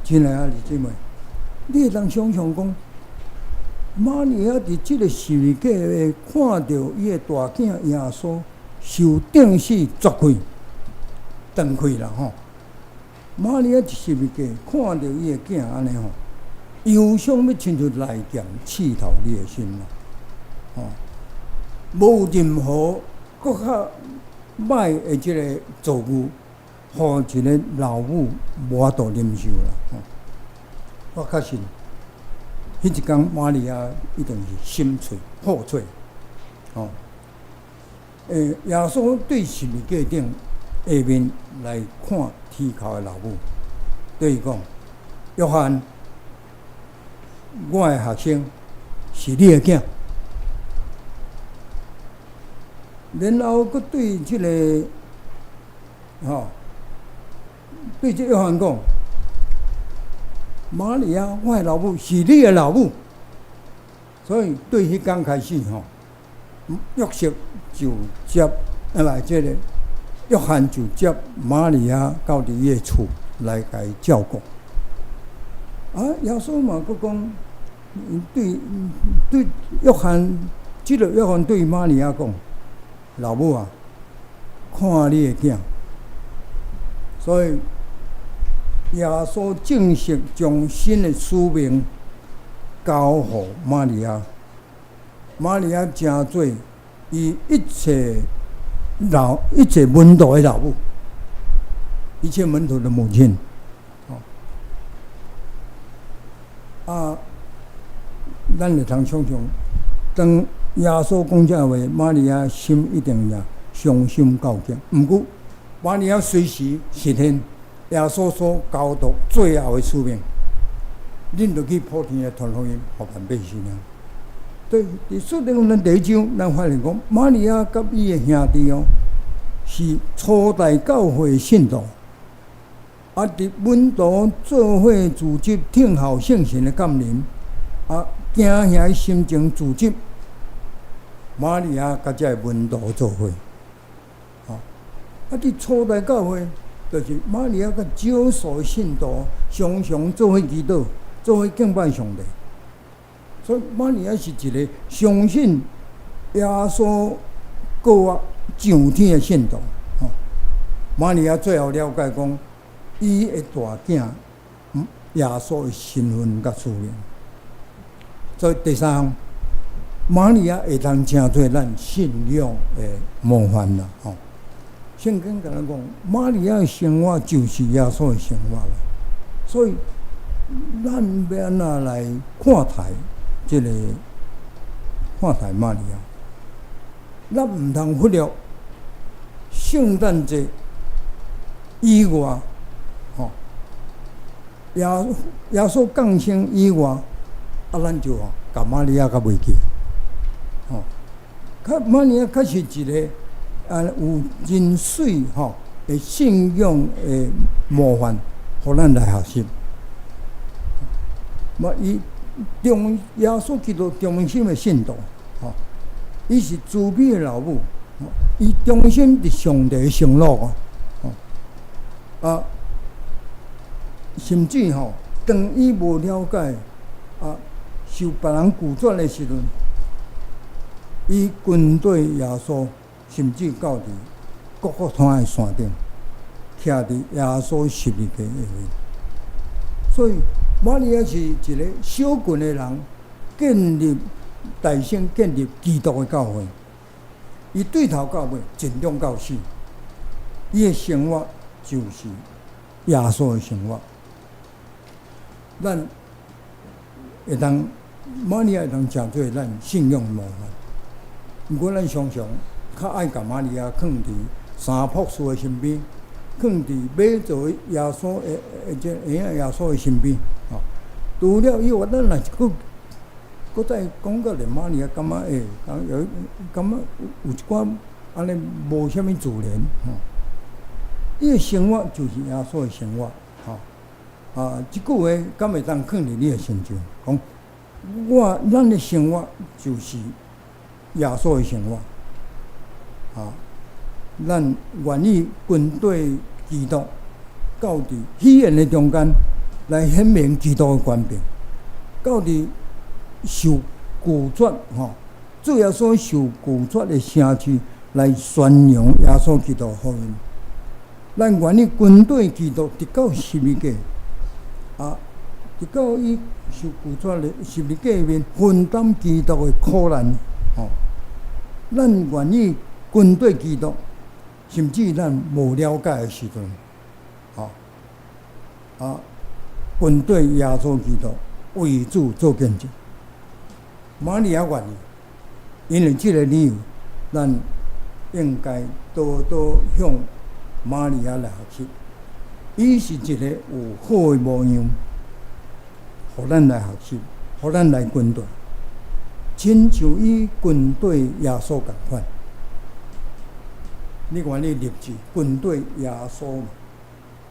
亲爱的姊妹，你会当想象讲，玛利亚伫即个十字架下看到伊的大囝耶稣受钉死绝开、断开啦吼。玛利亚伫十字架看到伊的囝安尼吼，忧伤要亲像来剑刺透你的心啦，无有任何搁较歹的即个造物，互一个老母无法度忍受啦。我确信，迄一天玛利亚一定是心碎破碎。耶稣对十字架顶下面来看天哭的老母，对伊讲：约翰，我的学生是你的囝。然后佫对即个对这约翰讲：玛利亚，我的老母是你的老母。所以对迄天开始约瑟就接这个约翰就接玛利亚到伫伊的厝来甲伊照顾。耶稣嘛佫讲，对约翰，即个约翰对玛利亚讲。老母啊，看你的囝，所以耶稣正式将新的使命交予玛利亚。玛利亚成做伊一切门徒的老母，一切门徒的母亲。咱会通想象，当耶稣讲这话，玛利亚心一定也伤心到极。毋过，玛利亚随时实现耶稣所交代最后的使命，恁就去普天的传福音，互万百姓啊。对，伫说定咱第一章，咱发现讲，玛利亚甲伊的兄弟是初代教会的信徒，伫门徒做伙组织听候圣神的感人，惊遐心情组织。玛利亚甲这门徒做伙，伫初代教会就是玛利亚甲少数信徒常常做伙祈祷，做伙敬拜上帝。所以玛利亚是一个相信耶稣过上天的信徒。玛利亚最后了解讲，伊的大囝耶稣的身份甲使命。所以第三项，玛利亚会当成做咱信仰的模范啦。圣经甲咱讲，玛利亚的生活就是耶稣的生活啦。所以咱要安怎来看待这个看待玛利亚？咱唔通忽略圣诞节以外，耶稣降生以外，咱就甲玛利亚较袂记。玛利亚确实一个有真水的信仰的模范，互咱来学习。伊耶稣基督忠心的信徒，伊是慈悲的老母，伊忠心伫上帝的承诺甚至当伊无了解受别人拒绝的时阵，伊跟对耶稣，甚至到伫各个山的山顶，徛伫耶稣十字架下面。所以玛利亚是一个小群的人，建立大声建立基督的教会。伊对头到尾，尽忠到死。伊的生活就是耶稣的生活。咱会当玛利亚会当成做咱信仰模范。不过咱常常较爱甲玛利亚放伫三博士的身边，放伫马座耶稣的耶稣的身边。除了以外，咱若搁再讲到咧玛利亚，感觉感觉有一寡安尼无啥物自然。伊的生活就是耶稣的生活。即句话敢会当放伫你的心上？讲咱的生活就是耶稣的生活。咱愿意跟对基督，到伫喜宴的中间来显明基督的权柄，到伫受拒绝主耶稣受拒绝的城市来宣扬耶稣基督福音。咱愿意跟对基督，直到十字架。直到伊受拒绝的十字架下面，分担基督的苦难。咱愿意跟对基督，甚至咱无了解的时阵，跟对耶稣基督为主做见证。玛利亚愿意，因为这个理由，咱应该多多向玛利亚来学习。伊是一个有好的模样，互咱来学习，互咱来跟对，亲像伊跟对耶稣共款。你愿意立志跟对耶稣吗？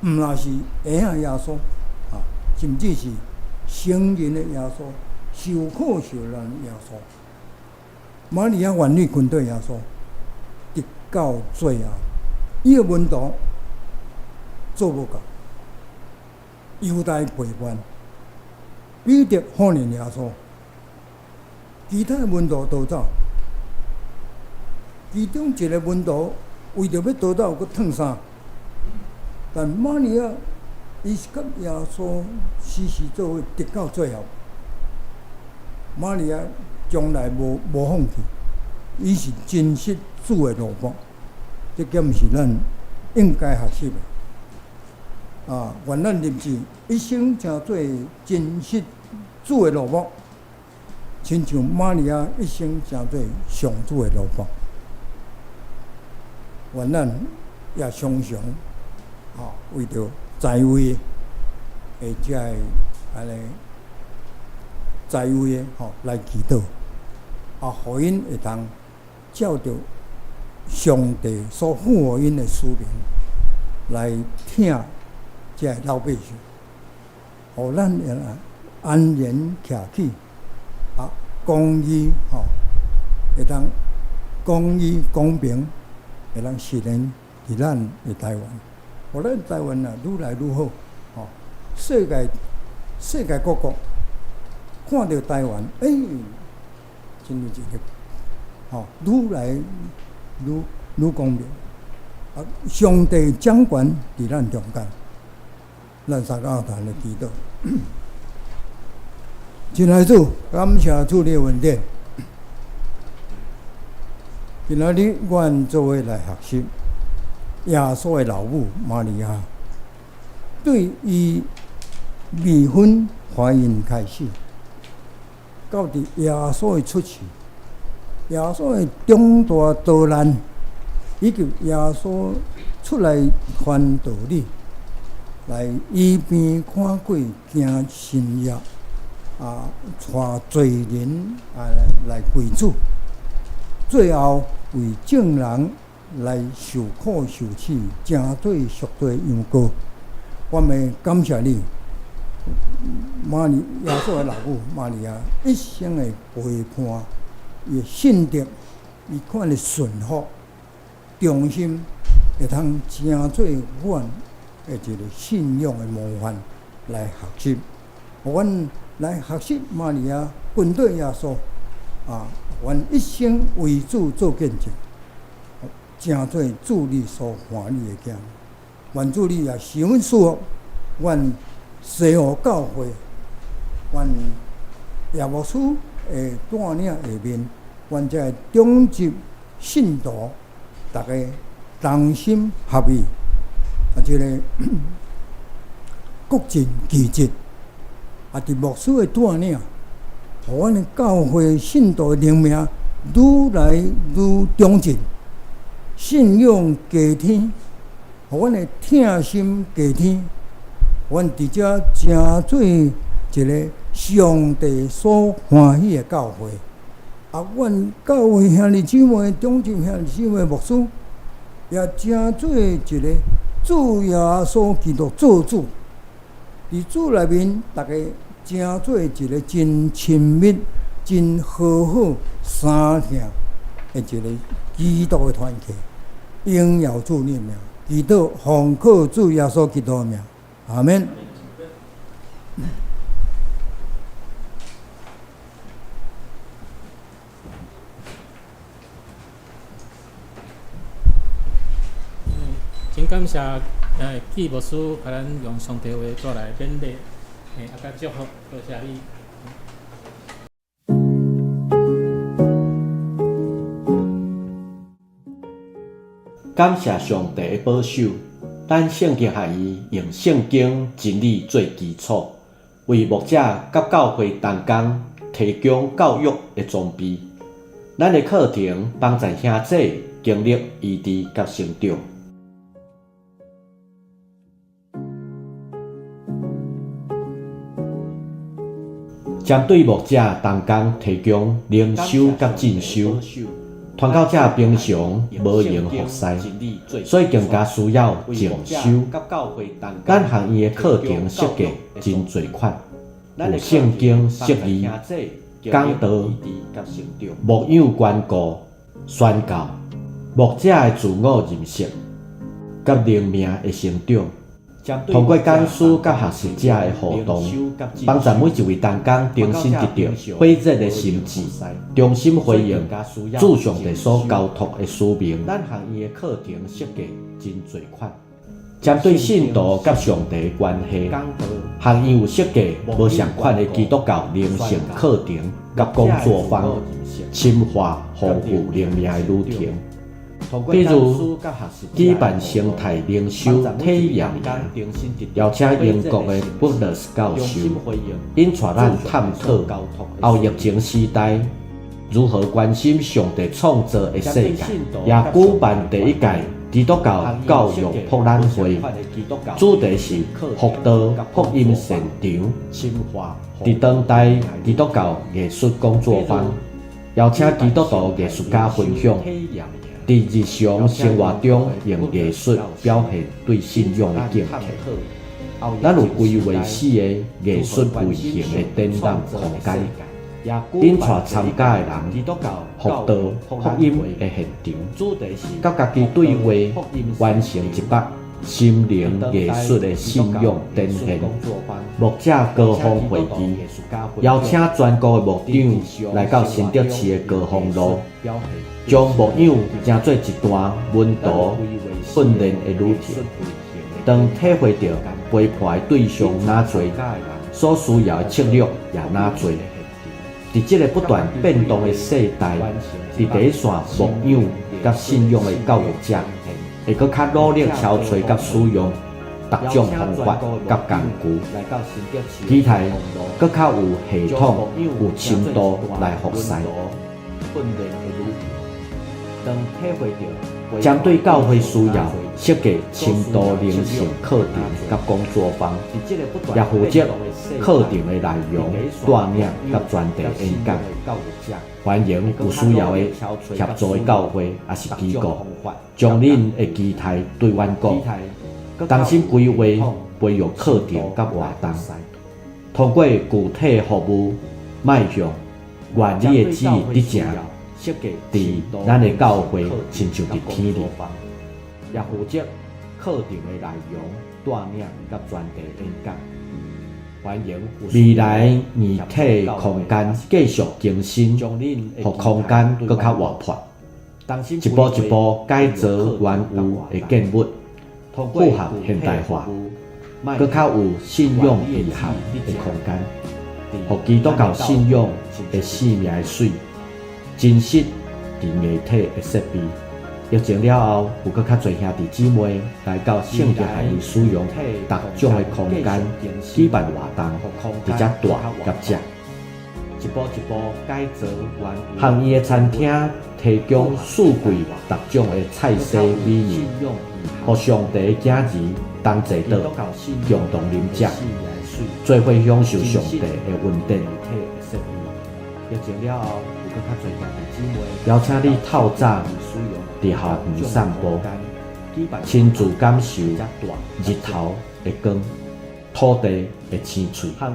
毋若是婴仔耶稣，甚至是成人的耶稣，受苦受难的耶稣。玛利亚愿意跟对耶稣，直到最后，伊的门徒做无到，犹大背叛，彼得好认耶稣，其他门徒逃走，其中一个门徒为着要逃走，佮脱衫，但玛利亚伊是甲耶稣时时做伙，直到最后。玛利亚从来无放弃，伊是珍惜主的路幕，这点是咱应该学习的。愿咱立志一生成做珍惜主的路幕，亲像玛利亚一生成做上主的路幕。愿咱也常常为着在位或者安尼在位的来祈祷，互因会当照着上帝所赋予因的使命来听这老百姓，互咱会安然徛起，公义会当公义公平会当实现伫咱的台湾。互咱台湾啊愈来愈好，吼、世界各国看到台湾，真有一个，吼、愈来愈公平。啊，上帝掌权伫咱中间，咱三教坛的祈祷。亲爱的主，感谢主你的恩典。今仔日，阮做伙来学习耶稣的老母玛利亚，对伊未婚怀孕开始，到伫耶稣的出世，耶稣的重大遭难，以及耶稣出来传道理，来医病看鬼，行神业，带罪人来归主，最后为众人来受苦受死，正对赎罪羊羔。我们感谢你，耶稣的老母玛利亚一生的陪伴，伊信德，伊款的顺服，忠心，会通正做阮的一个信仰的模范来学习。阮来学习玛利亚跟对耶稣，阮一生为主做见证，正做主你所欢喜的囝。愿主你也是阮祝福，阮西湖教会，阮叶牧师的带领下面，阮这中级信徒，大家同心合意，这个各尽其职，伫牧师的带领，互阮的教会信徒的灵命愈来愈忠贞，信仰加添，互阮的疼心加添，阮伫遮正做一个上帝所欢喜的教会。阮教会兄弟姊妹、中级兄弟姊妹、牧师，也正做一个主耶稣基督做主，伫主内面，大家正做一个真亲密、真和好、三听的一个基督的团体。荣耀主你的名，祈祷奉靠主耶稣基督的名，阿门。真感谢季牧师，甲咱用上帝话带来勉励，甲祝福，多谢你。感谢上帝的保守，咱圣经学院用圣经真理做基础，为牧者甲教会同工提供教育的装备。咱的课程帮助兄姐经历医治甲成长。针对牧者同工提供灵修甲进修，传教者平常无闲服侍，所以更加需要静修。咱学院的课程设计真侪款，有圣经释义、讲道、牧养关顾、宣教、牧者的自我认识，甲灵命的成长。通过讲师甲学习者的互动，帮助每一位同工重新得到火热的心志，衷心回应主上帝所交托的使命。咱学院的课程设计真侪款，针对信徒甲上帝的关系，学院有设计无相款的基督教灵性课程甲工作坊，深化丰富灵命的旅程。比如举办生态灵修体验营，邀请英国的布勒斯教授，引带咱探讨后疫情时代如何关心上帝创造的世界，也举办第一届基督教教育博览会，主题是福道福音现场，伫当代基督教艺术工作坊，邀请基督徒艺术家分享。伫日常生活中，用艺术表现对信仰的敬佩。咱有规划4个艺术类型的展览空间，引带参加的人福道福音的现场，甲家己对话完成一幕心灵艺术的信仰展现。牧者高峰会议邀请全国的牧长来到新竹市的高峰路，将牧养成做一段温度训练的旅程。当体会到陪伴的对象哪多，所需要的策略也哪多。伫这个不断变动的世代，伫第一线牧养甲信仰的教育者，会搁较努力敲找甲使用各种方法甲工具，期待搁较有系统、有深度来服侍。针对教会需要，设计深度灵性课程甲工作坊，也负责课程的内容、带领甲专题演讲。欢迎有需要的协助的教会也是机构，将恁的期待对阮讲，重新规划培育课程甲活动，通过具体服务迈向原理的旨意伫正。伫咱的教会，亲像伫天里，也负责课程的内容、带领甲专题演讲。欢迎未来二体空间继续更新，互空间更较活泼，一步一步改造原有的建物，符合现代化，更较有信仰意涵的空间，互基督教信仰的生命的水。真实伫媒体的设备，疫情了后，有搁较侪兄弟姊妹来到圣经学院使用各种的空间举办活动，伫遮大甲遮，一步一步改造行业的餐厅提供四季各种的菜色美味，互上帝的囝儿同齐到共同饮食，做伙享受上帝的恩典。疫情了后。邀请你透早伫校园散步，亲自感受日头的光、土地的青翠、开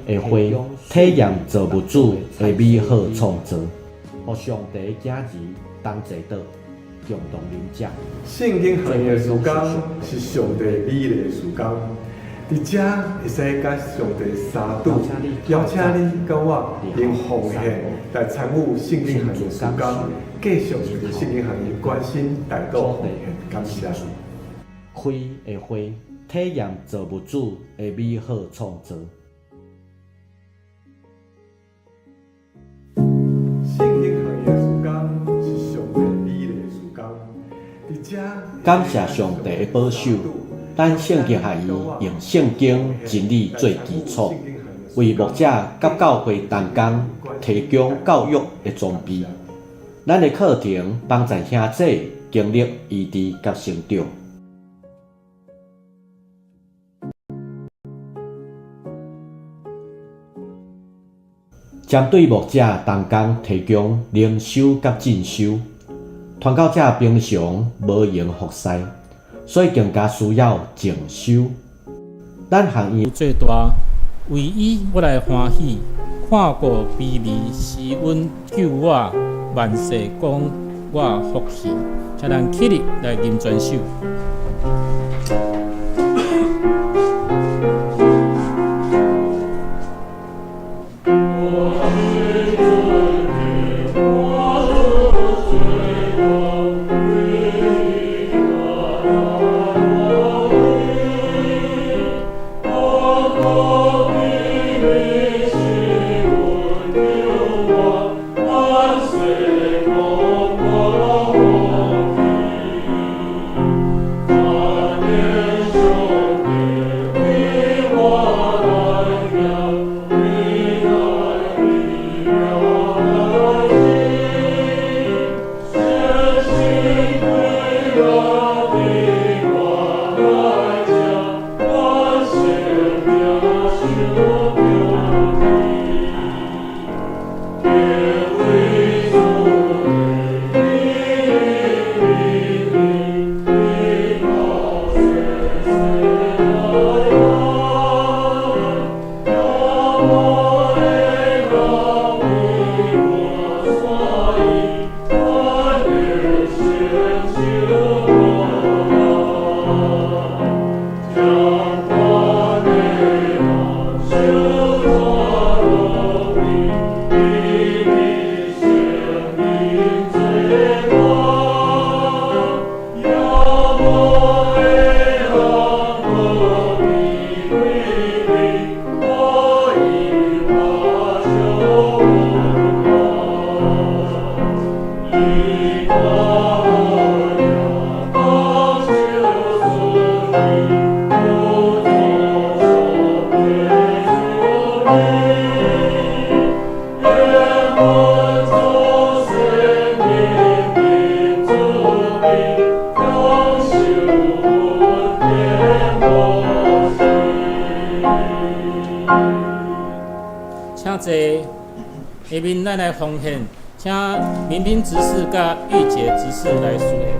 的花，体验造物主的美好创造，互上帝的囝儿同齐到共同饮食。圣经行业的时间是上帝美丽的时间。伫遮会使甲上帝相拄，邀请你甲我用奉献来参与圣经行业时间，继续为圣经行业关心大道奉献，感谢。开的花，体验造物主的美好创造。圣经行业时间是上帝美丽的时间。伫遮感谢上帝的保守。咱圣经学院用圣经真理做基础，为牧者甲教会同工提供教育的装备。咱的课程帮助兄弟经历医治甲成长。针对牧者同工提供灵修甲进修，传教者平常无闲服侍。所以更加需要静修。咱行业最大，为伊我来欢喜，看过卑微施恩救我，万世讲我福气，请咱起立来吟全首。我下面咱来奉献，请民兵执事甲玉洁执事来书写。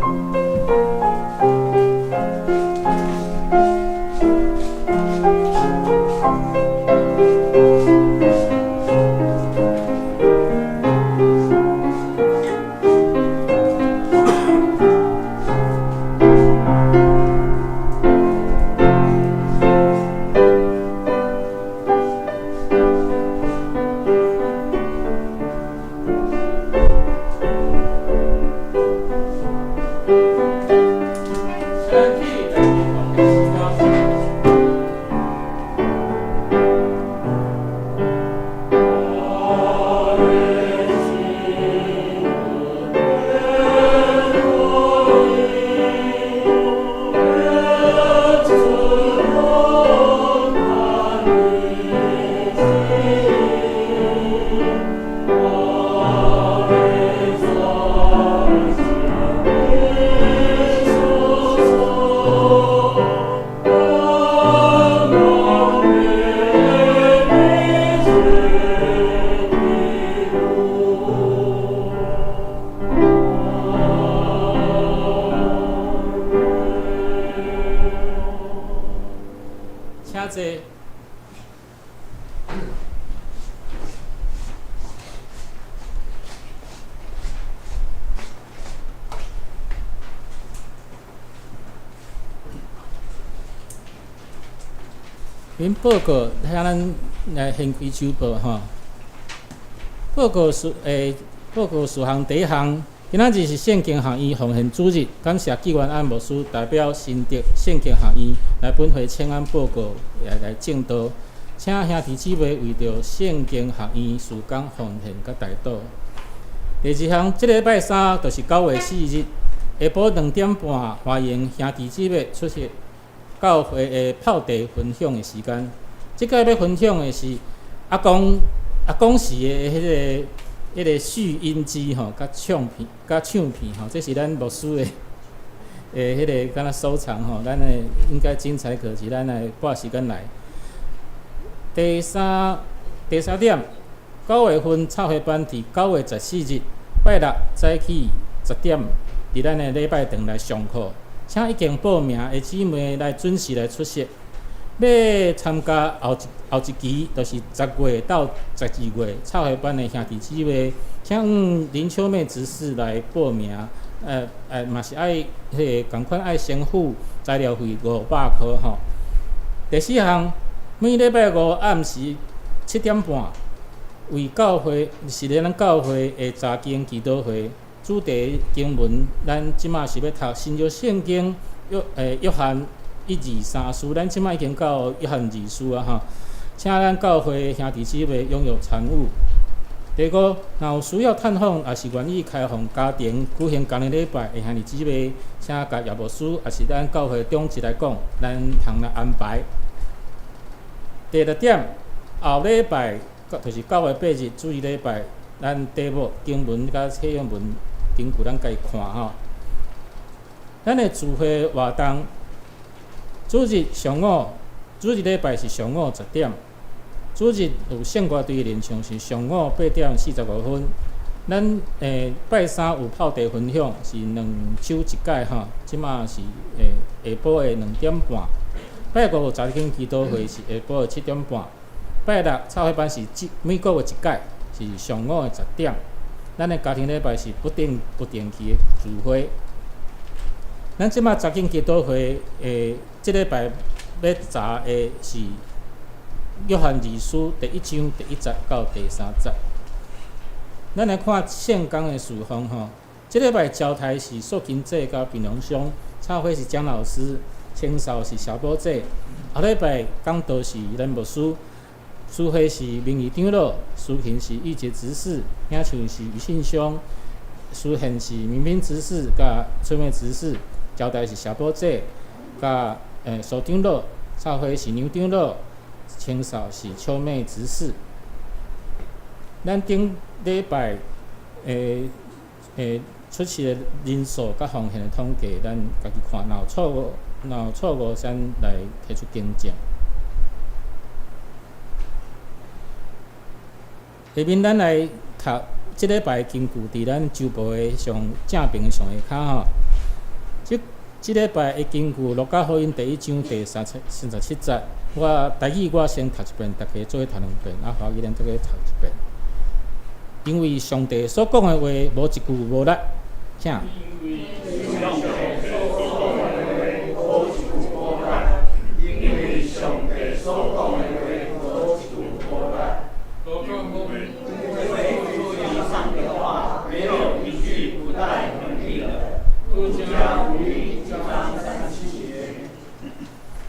请坐。恁报告，遐咱来先开首报吼。报告事项第一项，今仔日是圣经学院奉献主日，感谢纪元安牧师代表新竹圣经学院来本会请安报告来正道，请兄弟姊妹为着圣经学院事工奉献甲代祷。第二项，即个礼拜三就是9月4日下晡2点半，欢迎兄弟姊妹出席教会的泡茶分享的时间。即个要分享的是阿公时的迄个续音机吼，甲唱片吼，这是咱牧师的迄个敢若收藏吼，咱的应该精彩可期，咱来拨时间来。第三点，9月份插花班伫9月14日拜六早起10点，伫咱的礼拜堂来上课，请已经报名的姊妹来准时来出席。要参加后一期，就是10月到12月插花班的兄弟姊妹，请林秋妹执事来报名。嘛是爱共款爱先付材料费500块吼。第四项，每礼拜5暗时7点半，为教会是咱教会的查经祈祷会，主题经文，咱即马是要读新约圣经约翰1、2、3书，咱即马已经到约翰2书啊吼，请咱教会兄弟姊妹拥有参与。第五，若有需要探访，也是愿意开放家庭举行工日礼拜的兄弟姊妹，请甲叶牧师，也是咱教会长职来讲，咱通来安排。第六点，后礼拜就是9月8日主日礼拜，咱题目经文甲册用文，根据咱家己看吼。咱的聚会活动，主日礼拜是上午10点。主日有圣歌队的练唱是上午8点45分，咱拜三有泡茶分享是2首一解吼，即马是下晡的2点半。拜五有查经祈祷会是下晡的7点半。拜六插花班是每个月一解，是上午的10点。咱的家庭礼拜是不定期的聚会。咱即马查经祈祷会即礼拜要查的是约翰2书第1章第1节到第3节。咱来看圣工的事项吼，即礼拜招台是素琴姐甲槟榔兄，插花是蒋老师，清扫是小波姐。后礼拜讲道是咱牧师，书会是名誉长老，书琴是玉洁执事，领唱是余信兄，书献是民兵执事甲春妹执事，招台是小波姐甲苏长老，插花是牛长老。清扫是秋妹执事。咱顶礼拜出席的人数甲奉献的统计，咱家己看，若有错误先来提出更正。下面咱来读即礼拜经句伫咱周报的上正平上下骹吼。即礼拜的经句，路加福音第1章第37节。台语我先读一遍，大家做伙读2遍，华语咱做伙读一遍。因为上帝所讲的话，无一句无力，请。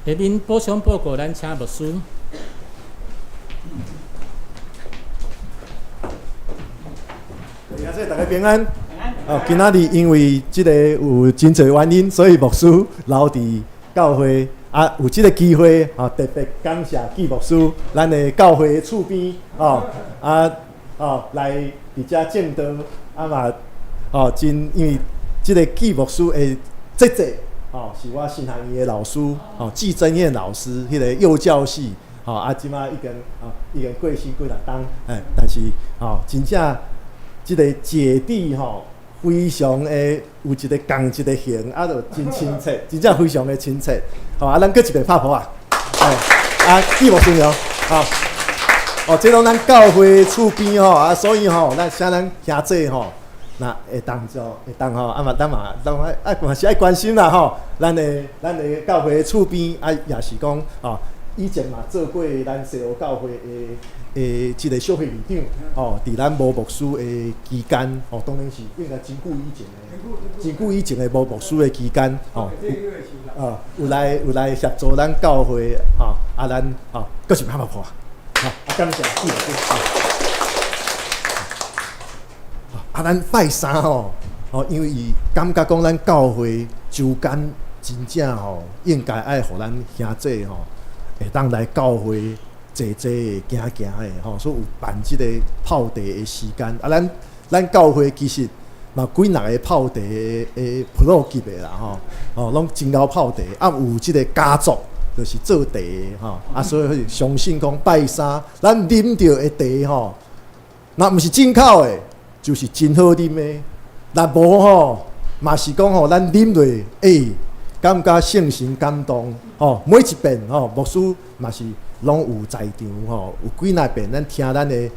下面补充报告，咱请牧师。大家平安。哦，今仔日因为即个有真侪原因，所以牧师留伫教会啊，有即个机会哦，特别感谢季牧师，咱的教会厝边哦来伫遮正道啊嘛真因为即个季牧师的姐姐是我新学院的老师季真燕老师，迄个幼教系即马已经过世几若冬但是真正即个姐弟非常的有一个共一个型，就真亲切，真正非常的亲切。咱搁一遍拍破季牧师这拢咱教会厝边所以咱请咱兄弟那会当咱嘛嘛是爱关心啦咱的教会厝边也是讲以前嘛做过咱西湖教会的即个小会理长伫咱无牧师的期间当然是应该真久以前的无牧师的期间有来协助咱教会咱搁是拍破感谢季牧师咱拜三因为伊感觉讲咱教会周间真正应该爱互咱兄弟会当来教会坐的行的所以有办即个泡茶的时间咱教会其实嘛几若个泡茶的普及的啦拢真够泡茶有即个家族就是做茶的所以相信讲拜三咱啉到的茶若毋是进口的就是真好啉的，若无嘛是讲咱啉落感觉圣神感动每一遍牧师嘛是拢有在场有几若遍咱听咱的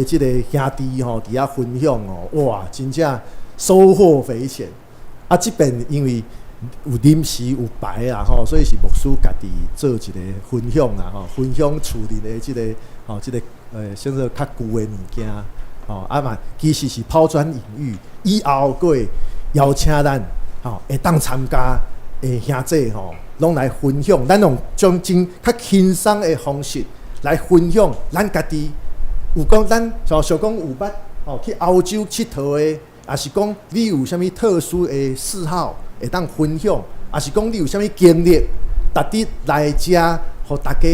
即个兄弟伫遐分享哇，真正收获匪浅。即遍因为有临时有排啦所以是牧师家己做一个分享啦分享厝里的即个即个算做较旧的物件。嘛，其实是抛砖引玉，以后佫会邀请咱会当参加的兄弟拢来分享，咱用将真较轻松的方式来分享咱家己。有讲咱像讲有捌去欧洲佚佗的，也是讲你有啥物特殊的嗜好会当分享，也是讲你有啥物经历，值得来遮，互大家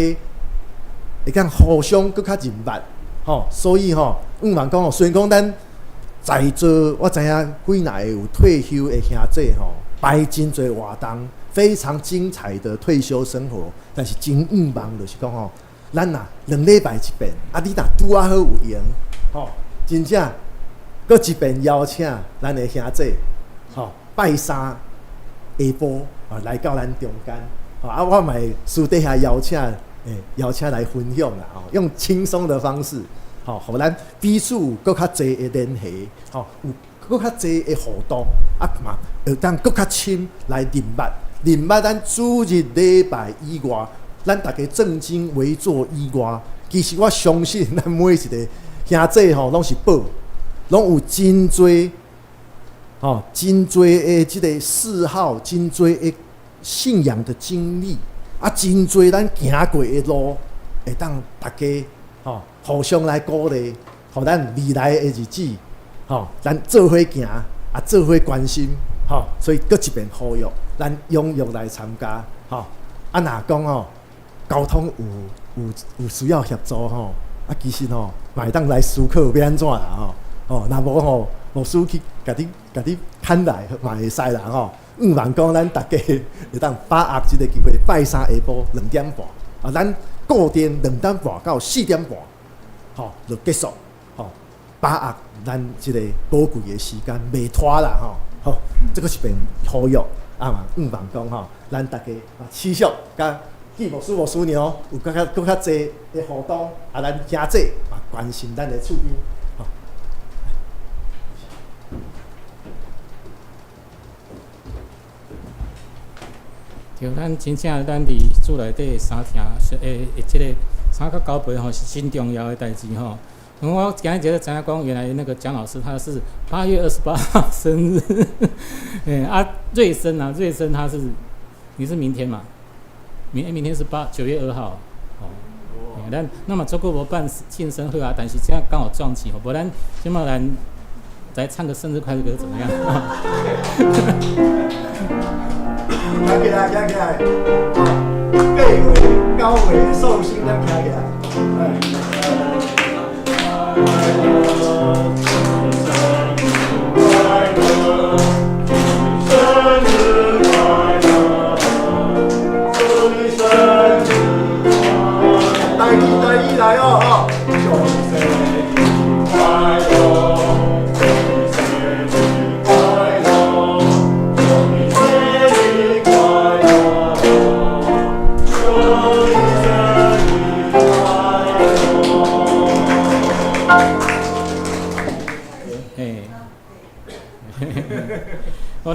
会当互相佫较认捌。所以万讲虽然讲咱在座，我知影几若个有退休的兄弟排真侪活动，非常精彩的退休生活。但是真望就是讲咱2礼拜一遍，你若拄好有闲真正搁一遍邀请咱的兄弟拜三下晡来到咱中间我嘛会私底下邀请来分享啦用轻松的方式互咱彼此搁较侪的联系有搁较侪的互动嘛会当搁较深来认捌咱主日礼拜以外，咱大家正经围坐以外，其实我相信咱每一个兄弟拢是宝，拢有真侪真侪的即个嗜好，真侪的信仰的经历真侪咱行过的路，会当大家互相来鼓励，互咱未来的日子咱做伙行做伙关心所以搁一遍呼吁，咱踊跃来参加若讲交通有需要协助其实嘛会当来思考要安怎啦若无牧师去甲你牵来嘛会使啦望讲咱大家会当把握即个机会，拜三下晡2点半咱固定2点半到4点半就结束，把握咱即个宝贵的时间，袂拖啦，好，这个是便呼吁嘛，望讲咱大家持续甲继牧师、牧师娘有更较侪的互动，咱兄弟嘛关心咱的厝边，就咱真正咱伫厝内底三听即个3到9辈是真重要的代志吼。我今日知影讲，原来那个蒋老师他是8月28号生日，瑞生他是你是明天嘛？明天是9月2号，咱那么做过无办庆生会但是这样刚好撞期，不然今嘛咱来唱个生日快乐歌怎么样？行起来，行起来，8月、9月的寿星咱行起来，大一来哦，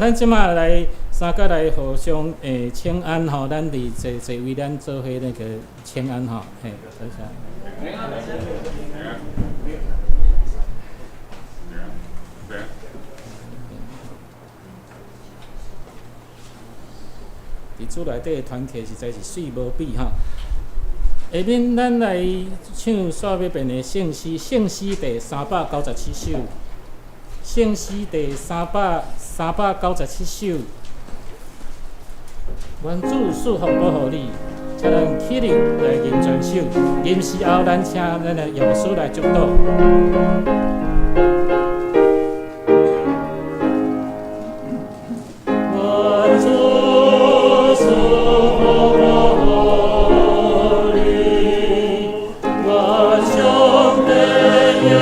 咱即马来三个来互相请安吼，咱伫坐为咱做伙那个请安吼，多谢。伫厝内底的团契实在是水无比哈。下面咱来唱煞要变的圣诗，圣诗第397首。圣诗第397首，愿主赐福保护你，请咱起立来吟全首。吟诗后，咱请咱的药师来祝祷。愿主赐福保护你，愿上帝耶。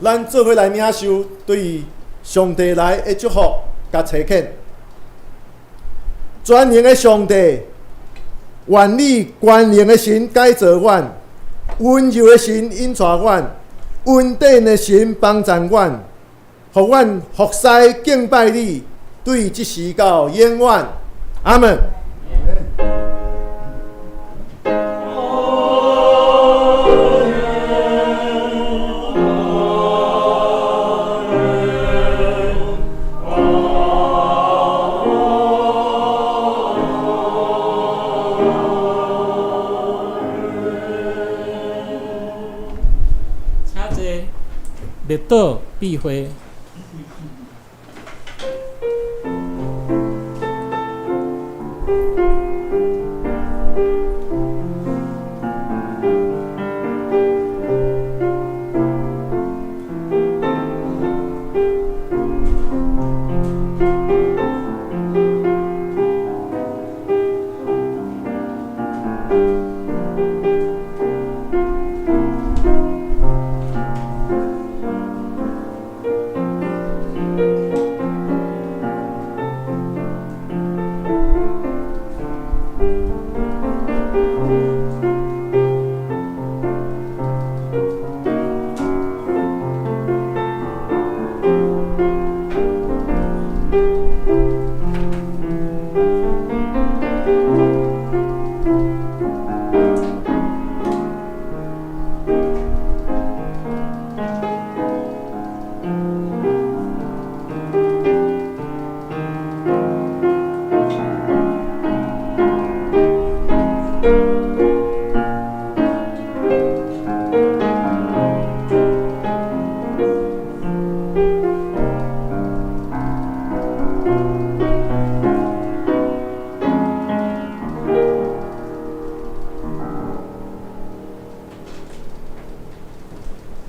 咱做伙来领受对上帝来的祝福甲差遣。全能的上帝，愿你全能的神改造阮，温柔的神引带阮，稳定的神帮助阮，互阮服侍敬拜你，对即时到永远。阿门。列岛避讳。